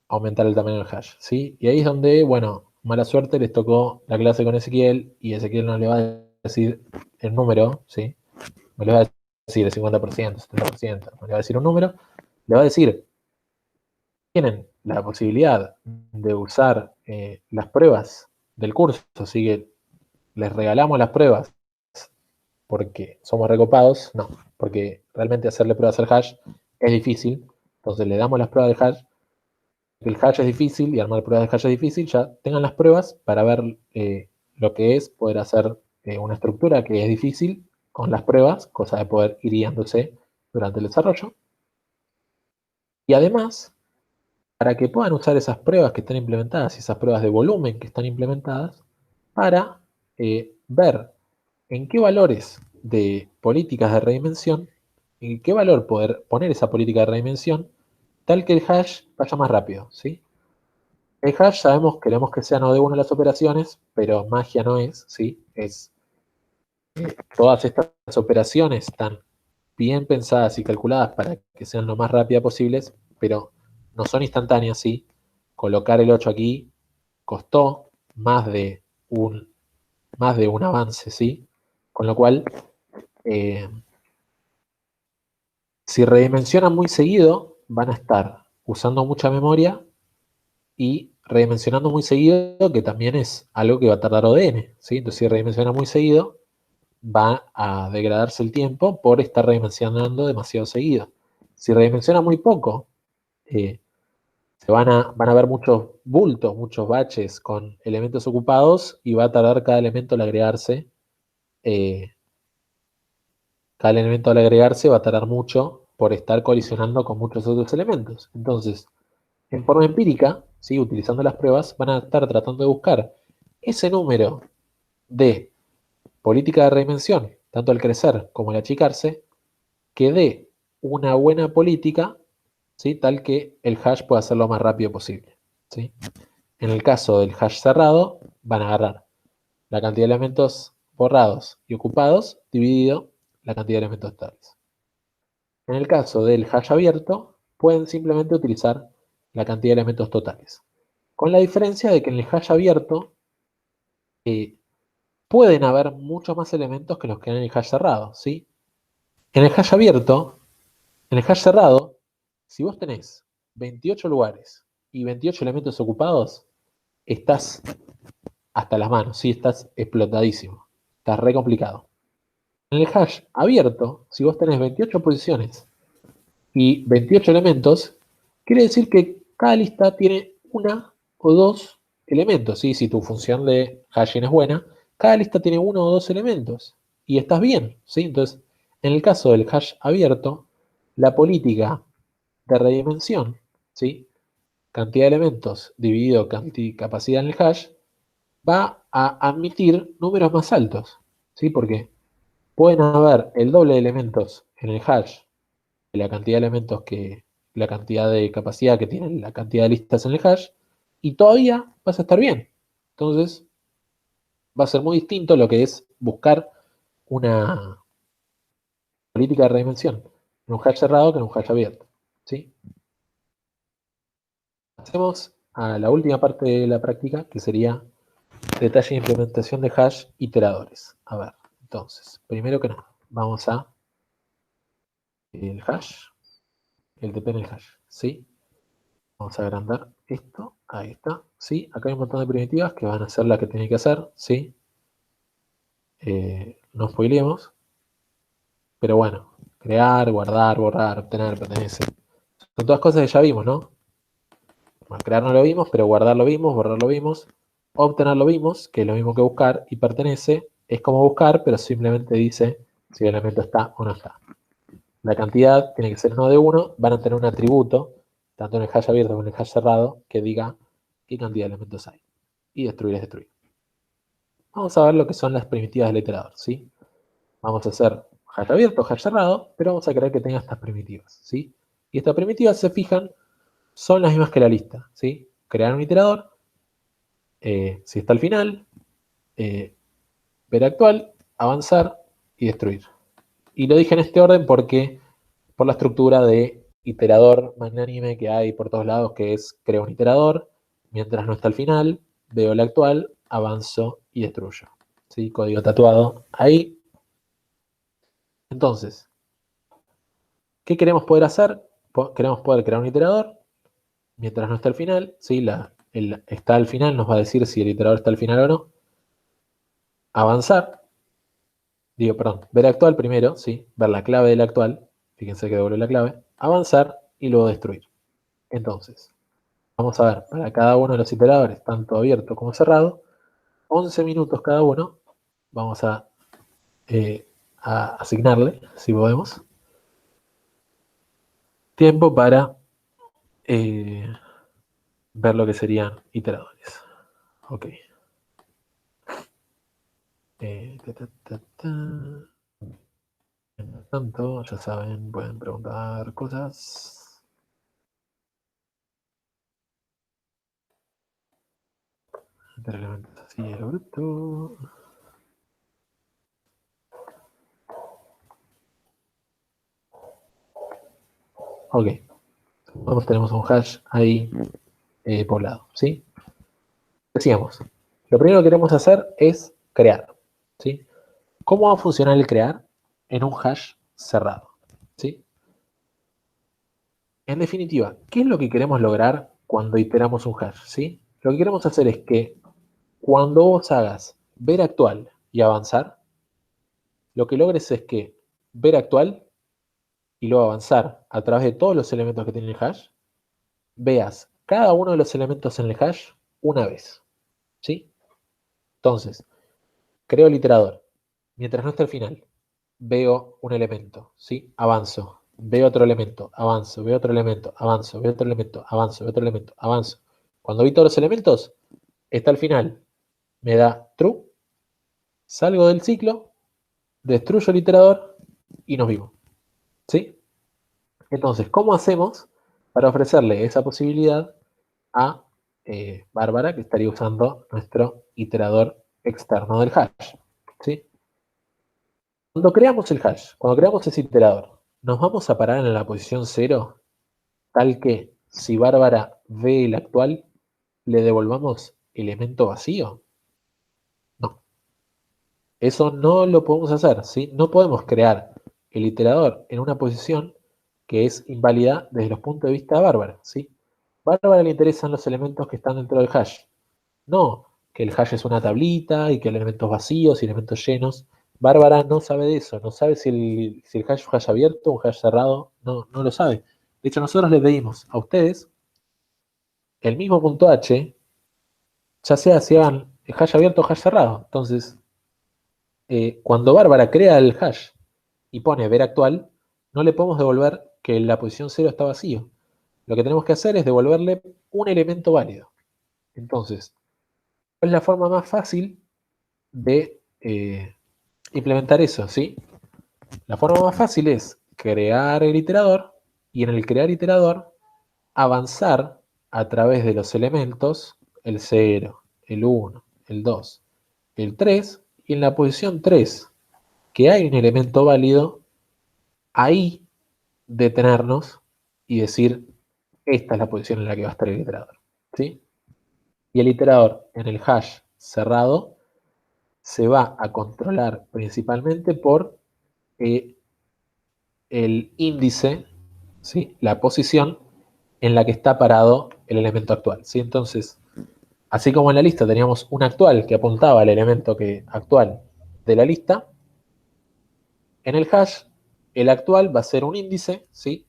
aumentar el tamaño del hash, ¿sí? Y ahí es donde, bueno, mala suerte, les tocó la clase con Ezequiel y Ezequiel no le va a decir el número, ¿sí? No le va a decir el 50%, 70%, no le va a decir un número, le va a decir, tienen la posibilidad de usar las pruebas del curso, así que les regalamos las pruebas porque somos recopados, no, porque realmente hacerle pruebas al hash es difícil, entonces le damos las pruebas del hash, que el hash es difícil y armar pruebas de hash es difícil, ya tengan las pruebas para ver lo que es poder hacer una estructura que es difícil con las pruebas, cosa de poder ir guiándose durante el desarrollo. Y además, para que puedan usar esas pruebas que están implementadas y esas pruebas de volumen que están implementadas, para ver en qué valores de políticas de redimensión, en qué valor poder poner esa política de redimensión, tal que el hash vaya más rápido, ¿sí? El hash sabemos, queremos que sea no de una de las operaciones, pero magia no es, ¿sí? Es todas estas operaciones están bien pensadas y calculadas para que sean lo más rápidas posibles, pero no son instantáneas, ¿sí? Colocar el 8 aquí costó un, más de un avance, ¿sí? Con lo cual, eh, si redimensionan muy seguido, van a estar usando mucha memoria y redimensionando muy seguido, que también es algo que va a tardar ODN, ¿sí? Entonces, si redimensiona muy seguido, va a degradarse el tiempo por estar redimensionando demasiado seguido. Si redimensiona muy poco, eh, van a haber muchos bultos, muchos baches con elementos ocupados y va a tardar cada elemento al agregarse. eh, Cada elemento al agregarse va a tardar mucho por estar colisionando con muchos otros elementos. Entonces, en forma empírica, ¿sí? Utilizando las pruebas, van a estar tratando de buscar ese número de política de redimensión, tanto al crecer como al achicarse, que dé una buena política, ¿sí? Tal que el hash pueda ser lo más rápido posible, ¿sí? En el caso del hash cerrado, van a agarrar la cantidad de elementos borrados y ocupados dividido la cantidad de elementos totales. En el caso del hash abierto, pueden simplemente utilizar la cantidad de elementos totales. Con la diferencia de que en el hash abierto eh, pueden haber muchos más elementos que los que hay en el hash cerrado, ¿sí? En el hash abierto, en el hash cerrado, si vos tenés 28 lugares y 28 elementos ocupados, estás hasta las manos, ¿sí? Estás explotadísimo. Estás re complicado. En el hash abierto, si vos tenés 28 posiciones y 28 elementos, quiere decir que cada lista tiene una o dos elementos, ¿sí? Si tu función de hashing es buena, cada lista tiene uno o dos elementos y estás bien, ¿sí? Entonces, en el caso del hash abierto, la política de redimensión, ¿sí? Cantidad de elementos dividido capacidad en el hash, va a admitir números más altos, ¿sí? Porque pueden haber el doble de elementos en el hash la cantidad de elementos la cantidad de capacidad que tiene la cantidad de listas en el hash, y todavía vas a estar bien. Entonces, va a ser muy distinto lo que es buscar una política de redimensión en un hash cerrado que en un hash abierto. ¿Sí? Pasemos a la última parte de la práctica, que sería detalle de implementación de hash iteradores. A ver, entonces, primero que nada, vamos a el hash, el TP en el hash, ¿sí? Vamos a agrandar esto, ahí está, ¿sí? Acá hay un montón de primitivas que van a ser las que tienen que hacer, ¿sí? No spoileemos, pero bueno, crear, guardar, borrar, obtener, pertenece. Son todas cosas que ya vimos, ¿no? Bueno, crear no lo vimos, pero guardar lo vimos, borrar lo vimos, obtener lo vimos, que es lo mismo que buscar, y pertenece es como buscar, pero simplemente dice si el elemento está o no está. La cantidad tiene que ser no de 1, van a tener un atributo, tanto en el hash abierto como en el hash cerrado, que diga qué cantidad de elementos hay. Y destruir es destruir. Vamos a ver lo que son las primitivas del iterador, ¿sí? Vamos a hacer hash abierto, hash cerrado, pero vamos a querer que tenga estas primitivas, ¿sí? Y estas primitivas, se fijan, son las mismas que la lista, ¿sí? Crear un iterador, si está al final, ver actual, avanzar y destruir. Y lo dije en este orden porque por la estructura de iterador magnánime que hay por todos lados, que es creo un iterador, mientras no está al final, veo el actual, avanzo y destruyo. ¿Sí? Código tatuado ahí. Entonces, ¿qué queremos poder hacer? Queremos poder crear un iterador, mientras no está al final, ¿sí? Está al final, nos va a decir si el iterador está al final o no. Avanzar, ver actual primero, ¿sí? Ver la clave del actual, fíjense que devuelve la clave, avanzar y luego destruir. Entonces, vamos a ver, para cada uno de los iteradores, tanto abierto como cerrado, 11 minutos cada uno, vamos a asignarle, si podemos, tiempo para ver lo que serían iteradores. Ok. Mientras tanto, ya saben, pueden preguntar cosas. Meter elementos así a lo bruto. Ok. Vamos, tenemos un hash ahí poblado, ¿sí? Decíamos, lo primero que queremos hacer es crear, ¿sí? ¿Cómo va a funcionar el crear en un hash cerrado? ¿Sí? En definitiva, ¿qué es lo que queremos lograr cuando iteramos un hash? ¿Sí? Lo que queremos hacer es que cuando vos hagas ver actual y avanzar, lo que logres es que ver actual y luego avanzar a través de todos los elementos que tiene el hash, veas cada uno de los elementos en el hash una vez. ¿Sí? Entonces, creo el iterador. Mientras no esté al final, veo un elemento, ¿sí? Avanzo, veo otro elemento, avanzo, veo otro elemento, avanzo, veo otro elemento, avanzo, veo otro elemento, avanzo. Cuando vi todos los elementos, está al final, me da true, salgo del ciclo, destruyo el iterador y nos vimos, ¿sí? Entonces, ¿cómo hacemos para ofrecerle esa posibilidad a Bárbara, que estaría usando nuestro iterador externo del hash? ¿Sí? Cuando creamos el hash, cuando creamos ese iterador, nos vamos a parar en la posición 0, tal que si Bárbara ve el actual, le devolvamos elemento vacío. No, eso no lo podemos hacer, ¿sí? No podemos crear el iterador en una posición que es inválida desde los puntos de vista de Bárbara, ¿sí? Bárbara le interesan los elementos que están dentro del hash. No, que el hash es una tablita y que hay elementos vacíos y elementos llenos. Bárbara no sabe de eso, no sabe si el hash es un hash abierto o un hash cerrado, no lo sabe. De hecho, nosotros les pedimos a ustedes el mismo punto H, ya sea si hagan el hash abierto o hash cerrado. Entonces, cuando Bárbara crea el hash y pone ver actual, no le podemos devolver que la posición 0 está vacío. Lo que tenemos que hacer es devolverle un elemento válido. Entonces, ¿cuál es la forma más fácil de implementar eso? ¿Sí? La forma más fácil es crear el iterador y en el crear iterador avanzar a través de los elementos, el 0, el 1, el 2, el 3, y en la posición 3, que hay un elemento válido, ahí detenernos y decir, esta es la posición en la que va a estar el iterador, ¿sí? Y el iterador en el hash cerrado se va a controlar principalmente por el índice, ¿sí? La posición en la que está parado el elemento actual, ¿sí? Entonces, así como en la lista teníamos un actual que apuntaba al elemento actual de la lista, en el hash el actual va a ser un índice, ¿sí?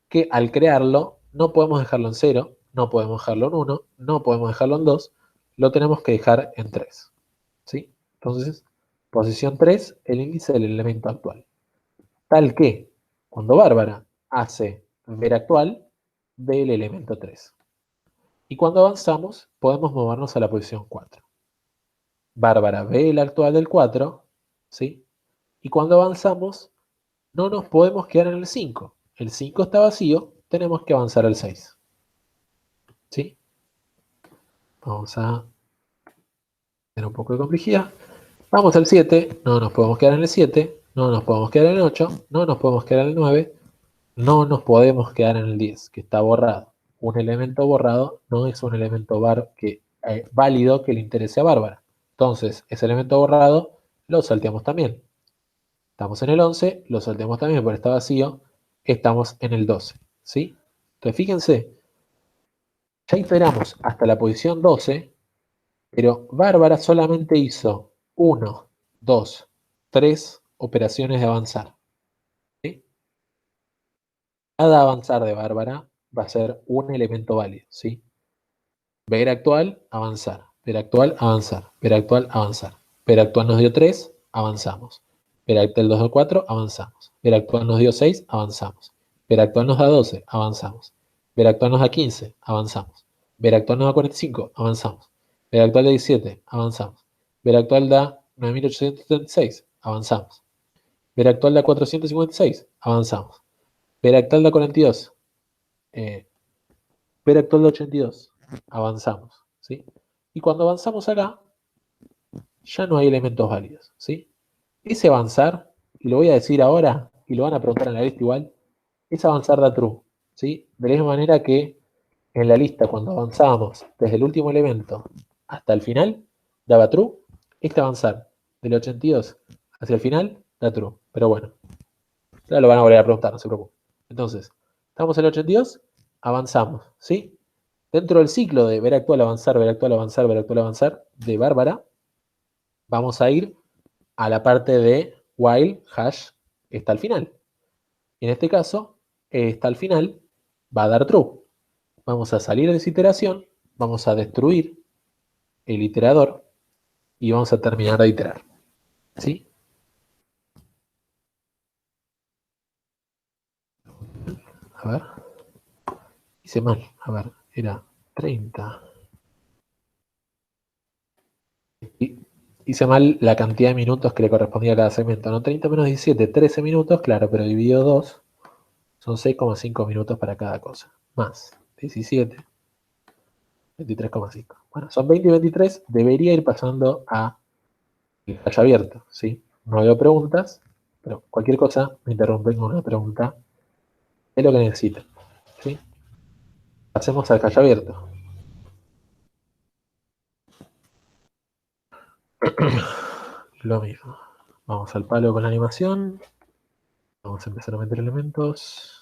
Que al crearlo no podemos dejarlo en 0, no podemos dejarlo en 1, no podemos dejarlo en 2, lo tenemos que dejar en 3, ¿sí? Entonces, posición 3, el índice del elemento actual. Tal que cuando Bárbara hace ver actual, ve el elemento 3. Y cuando avanzamos, podemos movernos a la posición 4. Bárbara ve el actual del 4, ¿sí? Y cuando avanzamos, no nos podemos quedar en el 5. El 5 está vacío, tenemos que avanzar al 6. ¿Sí? Vamos a tener un poco de complejidad. Vamos al 7, no nos podemos quedar en el 7, no nos podemos quedar en el 8, no nos podemos quedar en el 9, no nos podemos quedar en el 10, que está borrado. Un elemento borrado no es un elemento válido que le interese a Bárbara. Entonces, ese elemento borrado lo salteamos también. Estamos en el 11, lo salteamos también porque está vacío. Estamos en el 12, ¿sí? Entonces, fíjense, ya iteramos hasta la posición 12, pero Bárbara solamente hizo 1, 2, 3 operaciones de avanzar, ¿sí? Cada avanzar de Bárbara va a ser un elemento válido, ¿sí? Ver actual, avanzar. Ver actual, avanzar. Ver actual, avanzar. Ver actual nos dio 3, avanzamos. Ver actual nos dio 4, avanzamos. Ver actual nos dio 6, avanzamos. Ver actual nos da 12, avanzamos. Ver actual nos da 15, avanzamos. Ver actual nos da 45, avanzamos. Ver actual da 17, avanzamos. Ver actual da 9876, avanzamos. Ver actual da 456, avanzamos. Ver actual da 42. Ver actual da 82, avanzamos, ¿sí? Y cuando avanzamos acá, ya no hay elementos válidos, ¿sí? Ese avanzar, y lo voy a decir ahora, y lo van a preguntar en la lista igual, ese avanzar da true, ¿sí? De la misma manera que en la lista, cuando avanzábamos desde el último elemento hasta el final, daba true. Este avanzar del 82 hacia el final da true. Pero bueno, ahora lo van a volver a preguntar, no se preocupen. Entonces, estamos en el 82, avanzamos, ¿sí? Dentro del ciclo de ver actual, avanzar, ver actual, avanzar, ver actual, avanzar de Bárbara, vamos a ir a la parte de while hash está al final. En este caso, está al final, va a dar true. Vamos a salir de esa iteración, vamos a destruir el iterador y vamos a terminar de iterar. ¿Sí? A ver. Hice mal. A ver, era 30. Hice mal la cantidad de minutos que le correspondía a cada segmento. No, 30 menos 17, 13 minutos, claro, pero dividido 2, son 6,5 minutos para cada cosa. Más 17, 23,5. Bueno, son 20 y 23. Debería ir pasando a el hash abierto, ¿sí? No veo preguntas, pero cualquier cosa me interrumpen con una pregunta de lo que necesiten, ¿sí? Pasemos al hash abierto. Lo mismo. Vamos al palo con la animación. Vamos a empezar a meter elementos.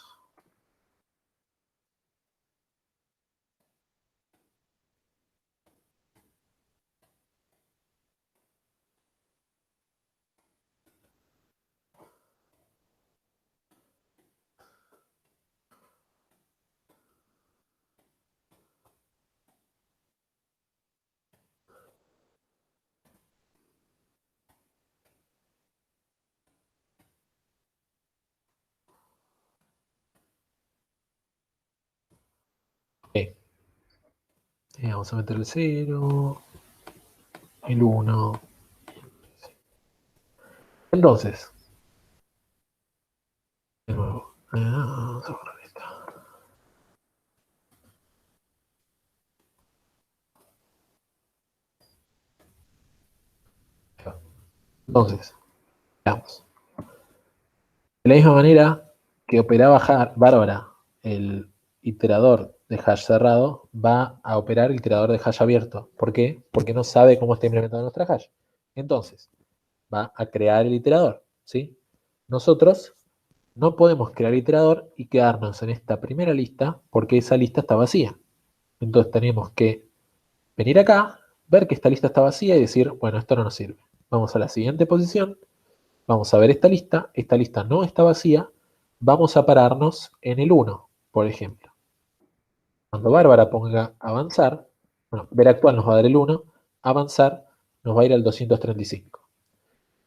Ok. Vamos a meter el 0, el 1. Entonces, de nuevo. Vamos a borrar esto. Entonces, veamos. De la misma manera que operaba Bárbara, el iterador de hash cerrado, va a operar el iterador de hash abierto. ¿Por qué? Porque no sabe cómo está implementada nuestra hash. Entonces, va a crear el iterador, ¿sí? Nosotros no podemos crear iterador y quedarnos en esta primera lista porque esa lista está vacía. Entonces tenemos que venir acá, ver que esta lista está vacía y decir, bueno, esto no nos sirve. Vamos a la siguiente posición, vamos a ver esta lista no está vacía, vamos a pararnos en el 1, por ejemplo. Cuando Bárbara ponga avanzar, bueno, ver actual nos va a dar el 1, avanzar nos va a ir al 235.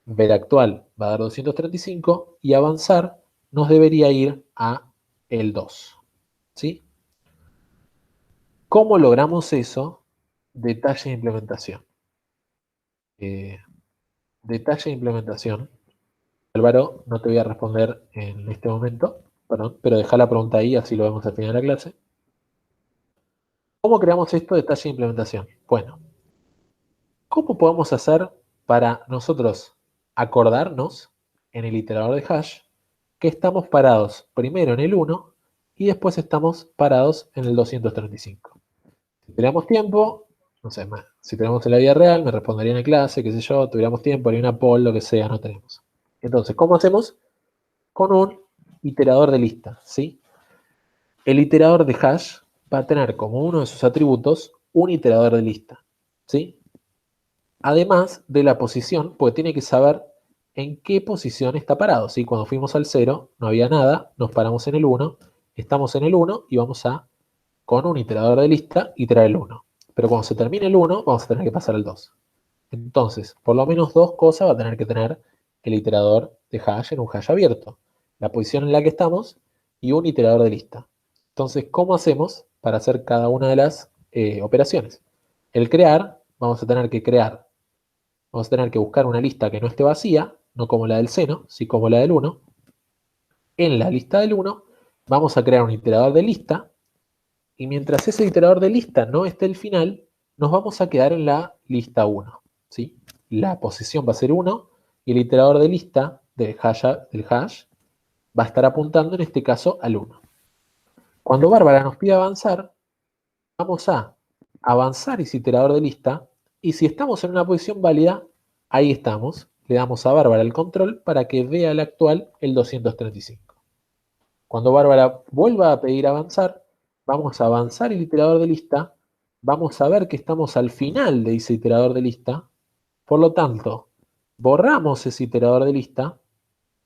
Ver actual va a dar 235 y avanzar nos debería ir a el 2. ¿Sí? ¿Cómo logramos eso? Detalle de implementación. Detalle de implementación. Álvaro, no te voy a responder en este momento, perdón, pero deja la pregunta ahí, así lo vemos al final de la clase. ¿Cómo creamos esto de detalle de implementación? Bueno, ¿cómo podemos hacer para nosotros acordarnos en el iterador de hash que estamos parados primero en el 1 y después estamos parados en el 235? Si tuviéramos tiempo, no sé, si tenemos en la vida real, me responderían en clase, qué sé yo, tuviéramos tiempo, haría una poll, lo que sea, no tenemos. Entonces, ¿cómo hacemos? Con un iterador de lista, ¿sí? El iterador de hash va a tener como uno de sus atributos un iterador de lista, ¿sí? Además de la posición, porque tiene que saber en qué posición está parado, ¿sí? Cuando fuimos al 0 no había nada, nos paramos en el 1, estamos en el 1 y vamos a, con un iterador de lista, iterar el 1. Pero cuando se termine el 1, vamos a tener que pasar al 2. Entonces, por lo menos dos cosas va a tener que tener el iterador de hash en un hash abierto. La posición en la que estamos y un iterador de lista. Entonces, ¿cómo hacemos para hacer cada una de las operaciones? El crear, vamos a tener que buscar una lista que no esté vacía, no como la del seno, sino como la del 1. En la lista del 1 vamos a crear un iterador de lista y mientras ese iterador de lista no esté al final, nos vamos a quedar en la lista 1. ¿Sí? La posición va a ser 1 y el iterador de lista del hash va a estar apuntando en este caso al 1. Cuando Bárbara nos pide avanzar, vamos a avanzar ese iterador de lista y si estamos en una posición válida, ahí estamos. Le damos a Bárbara el control para que vea el actual, el 235. Cuando Bárbara vuelva a pedir avanzar, vamos a avanzar el iterador de lista, vamos a ver que estamos al final de ese iterador de lista, por lo tanto, borramos ese iterador de lista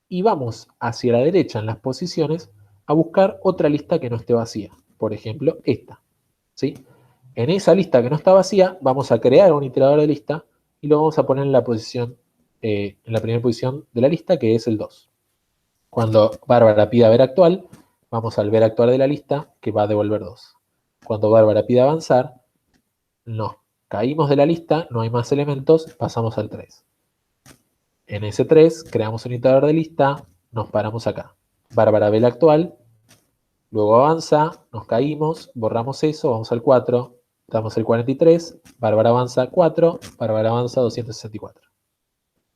y vamos hacia la derecha en las posiciones a buscar otra lista que no esté vacía, por ejemplo, esta. ¿Sí? En esa lista que no está vacía, vamos a crear un iterador de lista y lo vamos a poner en la posición, en la primera posición de la lista, que es el 2. Cuando Bárbara pida ver actual, vamos al ver actual de la lista, que va a devolver 2. Cuando Bárbara pida avanzar, nos caímos de la lista, no hay más elementos, pasamos al 3. En ese 3 creamos un iterador de lista, nos paramos acá. Bárbara ve el actual, luego avanza, nos caímos, borramos eso, vamos al 4, damos el 43, Bárbara avanza 4, Bárbara avanza 264.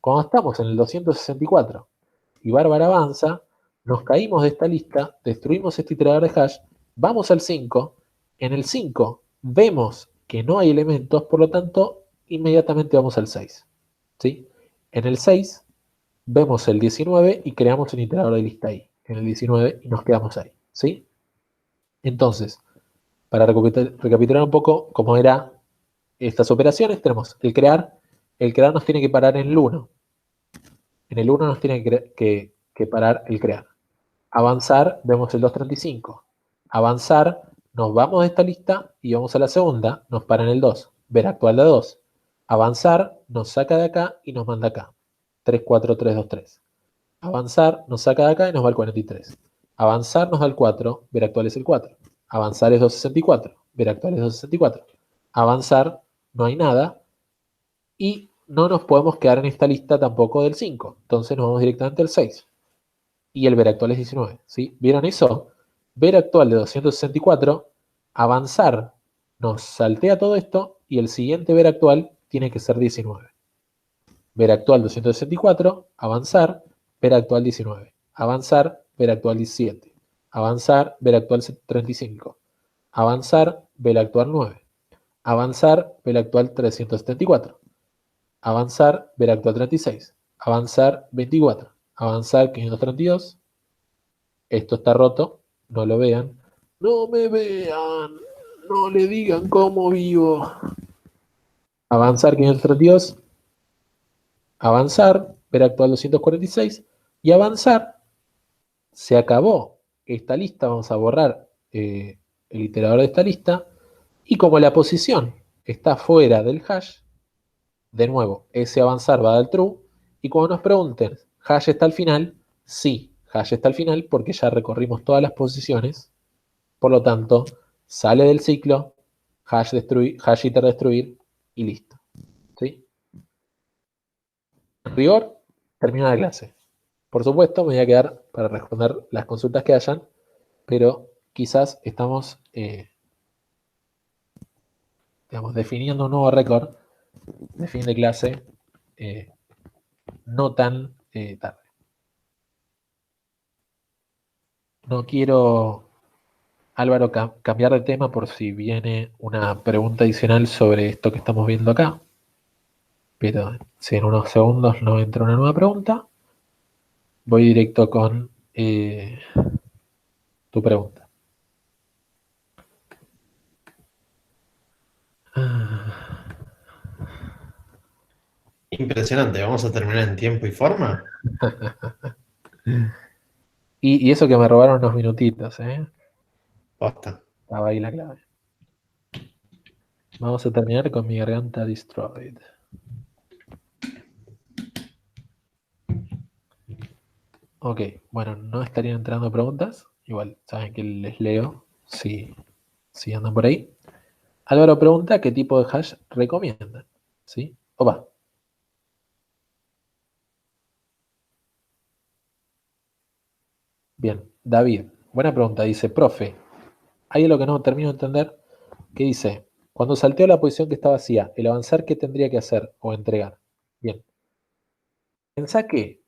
Cuando estamos en el 264 y Bárbara avanza, nos caímos de esta lista, destruimos este iterador de hash, vamos al 5, en el 5 vemos que no hay elementos, por lo tanto, inmediatamente vamos al 6. ¿Sí? En el 6 vemos el 19 y creamos un iterador de lista ahí, en el 19 y nos quedamos ahí. ¿Sí? Entonces, para recapitular un poco cómo eran estas operaciones, tenemos el crear nos tiene que parar en el 1. En el 1 nos tiene que parar el crear. Avanzar, vemos el 235. Avanzar, nos vamos de esta lista y vamos a la segunda, nos para en el 2. Ver actual de 2. Avanzar, nos saca de acá y nos manda acá. 3, 4, 3, 2, 3. Avanzar, nos saca de acá y nos va al 43. Avanzar nos da el 4, ver actual es el 4. Avanzar es 264, ver actual es 264. Avanzar, no hay nada. Y no nos podemos quedar en esta lista tampoco del 5. Entonces nos vamos directamente al 6. Y el ver actual es 19. ¿Sí? ¿Vieron eso? Ver actual de 264, avanzar nos saltea todo esto y el siguiente ver actual tiene que ser 19. ver actual 264, avanzar, ver actual 19, avanzar, ver actual 17, avanzar, ver actual 35, avanzar, ver actual 9, avanzar, ver actual 374, avanzar, ver actual 36, avanzar 24, avanzar 532, esto está roto, no lo vean, no me vean, no le digan cómo vivo. Avanzar 532, avanzar, ver actual 246 y avanzar, se acabó esta lista, vamos a borrar el iterador de esta lista y como la posición está fuera del hash, de nuevo, ese avanzar va a dar true y cuando nos pregunten, ¿hash está al final? Sí, hash está al final porque ya recorrimos todas las posiciones, por lo tanto, sale del ciclo, hash, hash iter destruir y listo. ¿Sí? En rigor, termina la clase. Por supuesto, me voy a quedar para responder las consultas que hayan, pero quizás estamos digamos, definiendo un nuevo récord de fin de clase no tan tarde. No quiero, Álvaro, cambiar de tema por si viene una pregunta adicional sobre esto que estamos viendo acá. Pero si en unos segundos no entra una nueva pregunta, voy directo con tu pregunta. Impresionante, vamos a terminar en tiempo y forma. Y eso que me robaron unos minutitos, ¿eh? Basta. Estaba ahí la clave. Vamos a terminar con mi garganta destroyed. Ok, bueno, no estarían entrando preguntas. Igual, saben que les leo si andan por ahí. Álvaro pregunta qué tipo de hash recomiendan. ¿Sí? Opa. Bien, David. Buena pregunta. Dice, profe, hay algo que no termino de entender. Que dice, cuando salteo la posición que está vacía, el avanzar, ¿qué tendría que hacer o entregar? Bien. Pensá que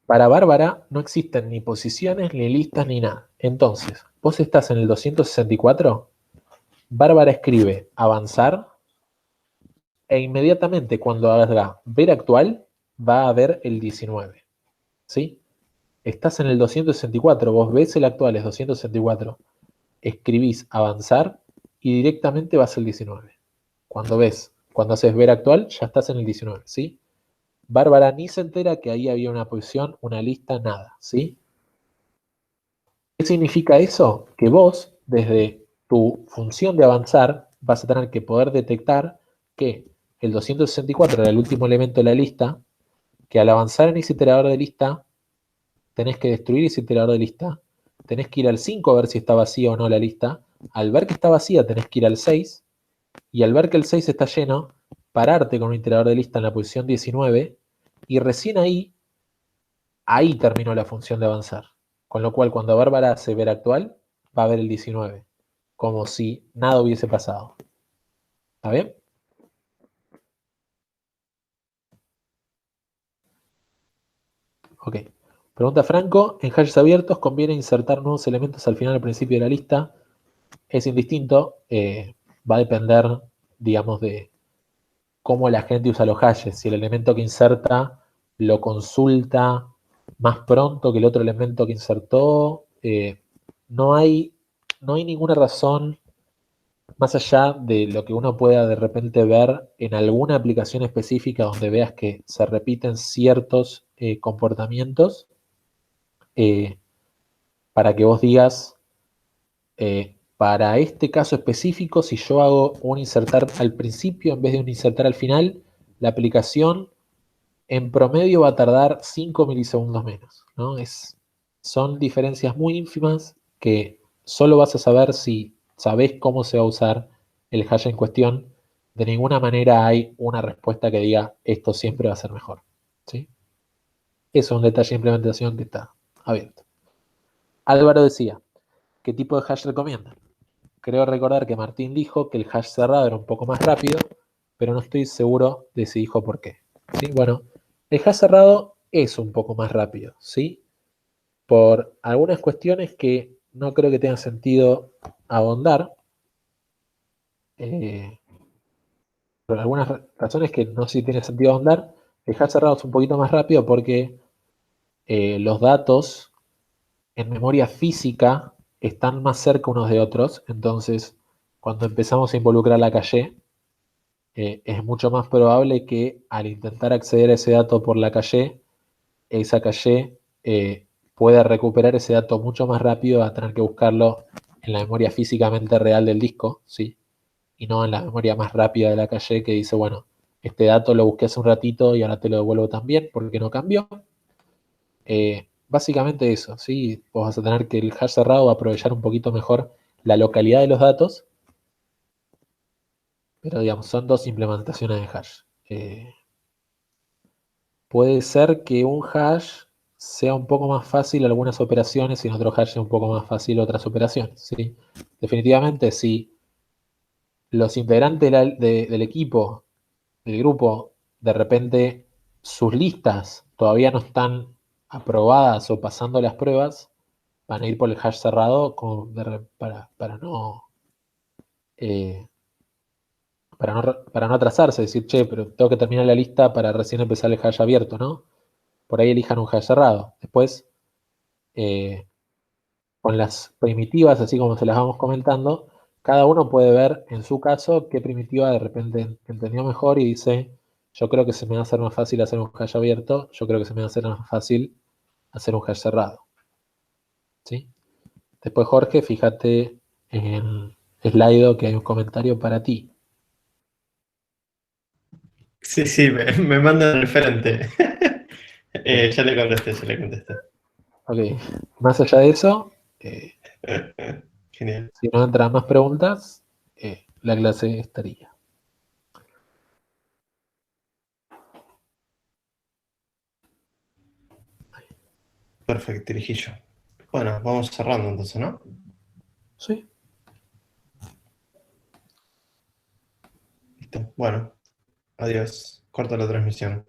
para Bárbara no existen ni posiciones, ni listas, ni nada. Entonces, vos estás en el 264, Bárbara escribe avanzar e inmediatamente cuando haga ver actual va a ver el 19. ¿Sí? Estás en el 264, vos ves el actual es 264, escribís avanzar y directamente vas al 19. Cuando haces ver actual, ya estás en el 19, ¿sí? Bárbara ni se entera que ahí había una posición, una lista, nada, ¿sí? ¿Qué significa eso? Que vos, desde tu función de avanzar, vas a tener que poder detectar que el 264 era el último elemento de la lista, que al avanzar en ese iterador de lista, tenés que destruir ese iterador de lista, tenés que ir al 5 a ver si está vacía o no la lista, al ver que está vacía tenés que ir al 6, y al ver que el 6 está lleno, pararte con un iterador de lista en la posición 19, y recién ahí terminó la función de avanzar. Con lo cual, cuando Bárbara hace ver actual, va a ver el 19, como si nada hubiese pasado. ¿Está bien? Ok. Pregunta Franco, en hashes abiertos conviene insertar nuevos elementos al final al principio de la lista. Es indistinto, va a depender, digamos, de cómo la gente usa los hashes. Si el elemento que inserta lo consulta más pronto que el otro elemento que insertó, no hay ninguna razón más allá de lo que uno pueda de repente ver en alguna aplicación específica donde veas que se repiten ciertos comportamientos, eh, para que vos digas, para este caso específico, si yo hago un insertar al principio en vez de un insertar al final, la aplicación en promedio va a tardar 5 milisegundos menos, ¿no? Son diferencias muy ínfimas que solo vas a saber si sabés cómo se va a usar el hash en cuestión. De ninguna manera hay una respuesta que diga esto siempre va a ser mejor, ¿sí? Eso es un detalle de implementación que está abierto. Álvaro decía, ¿qué tipo de hash recomienda? Creo recordar que Martín dijo que el hash cerrado era un poco más rápido, pero no estoy seguro de si dijo por qué. ¿sí? Bueno, el hash cerrado es un poco más rápido, ¿sí? Por algunas cuestiones que no creo que tenga sentido ahondar, eh, por algunas razones que no sé si tiene sentido ahondar, el hash cerrado es un poquito más rápido porque los datos en memoria física están más cerca unos de otros, entonces cuando empezamos a involucrar la caché, es mucho más probable que al intentar acceder a ese dato por la caché, esa caché pueda recuperar ese dato mucho más rápido a tener que buscarlo en la memoria físicamente real del disco, ¿sí? Y no en la memoria más rápida de la caché que dice, bueno, este dato lo busqué hace un ratito y ahora te lo devuelvo también porque no cambió. Básicamente eso, ¿sí? Vos vas a tener que el hash cerrado va a aprovechar un poquito mejor la localidad de los datos, pero digamos, son dos implementaciones de hash. Puede ser que un hash sea un poco más fácil algunas operaciones y en otro hash sea un poco más fácil otras operaciones, ¿sí? Definitivamente, si los integrantes del equipo, del grupo, de repente sus listas todavía no están aprobadas o pasando las pruebas, van a ir por el hash cerrado eh, para no atrasarse, decir, che, pero tengo que terminar la lista para recién empezar el hash abierto, ¿no? Por ahí elijan un hash cerrado. Después, eh, con las primitivas, así como se las vamos comentando, cada uno puede ver en su caso qué primitiva de repente entendió mejor y dice, yo creo que se me va a hacer más fácil hacer un hash abierto, yo creo que se me va a hacer más fácil hacer un hash cerrado. ¿Sí? Después, Jorge, fíjate en Slido que hay un comentario para ti. Sí, sí, me mandan al frente. Ya le contesté, ya le contesté. Ok, más allá de eso, Genial. si no entran más preguntas, la clase estaría. Perfecto, Tirijillo. Bueno, vamos cerrando entonces, ¿no? Sí. Listo. Bueno, adiós. Corta la transmisión.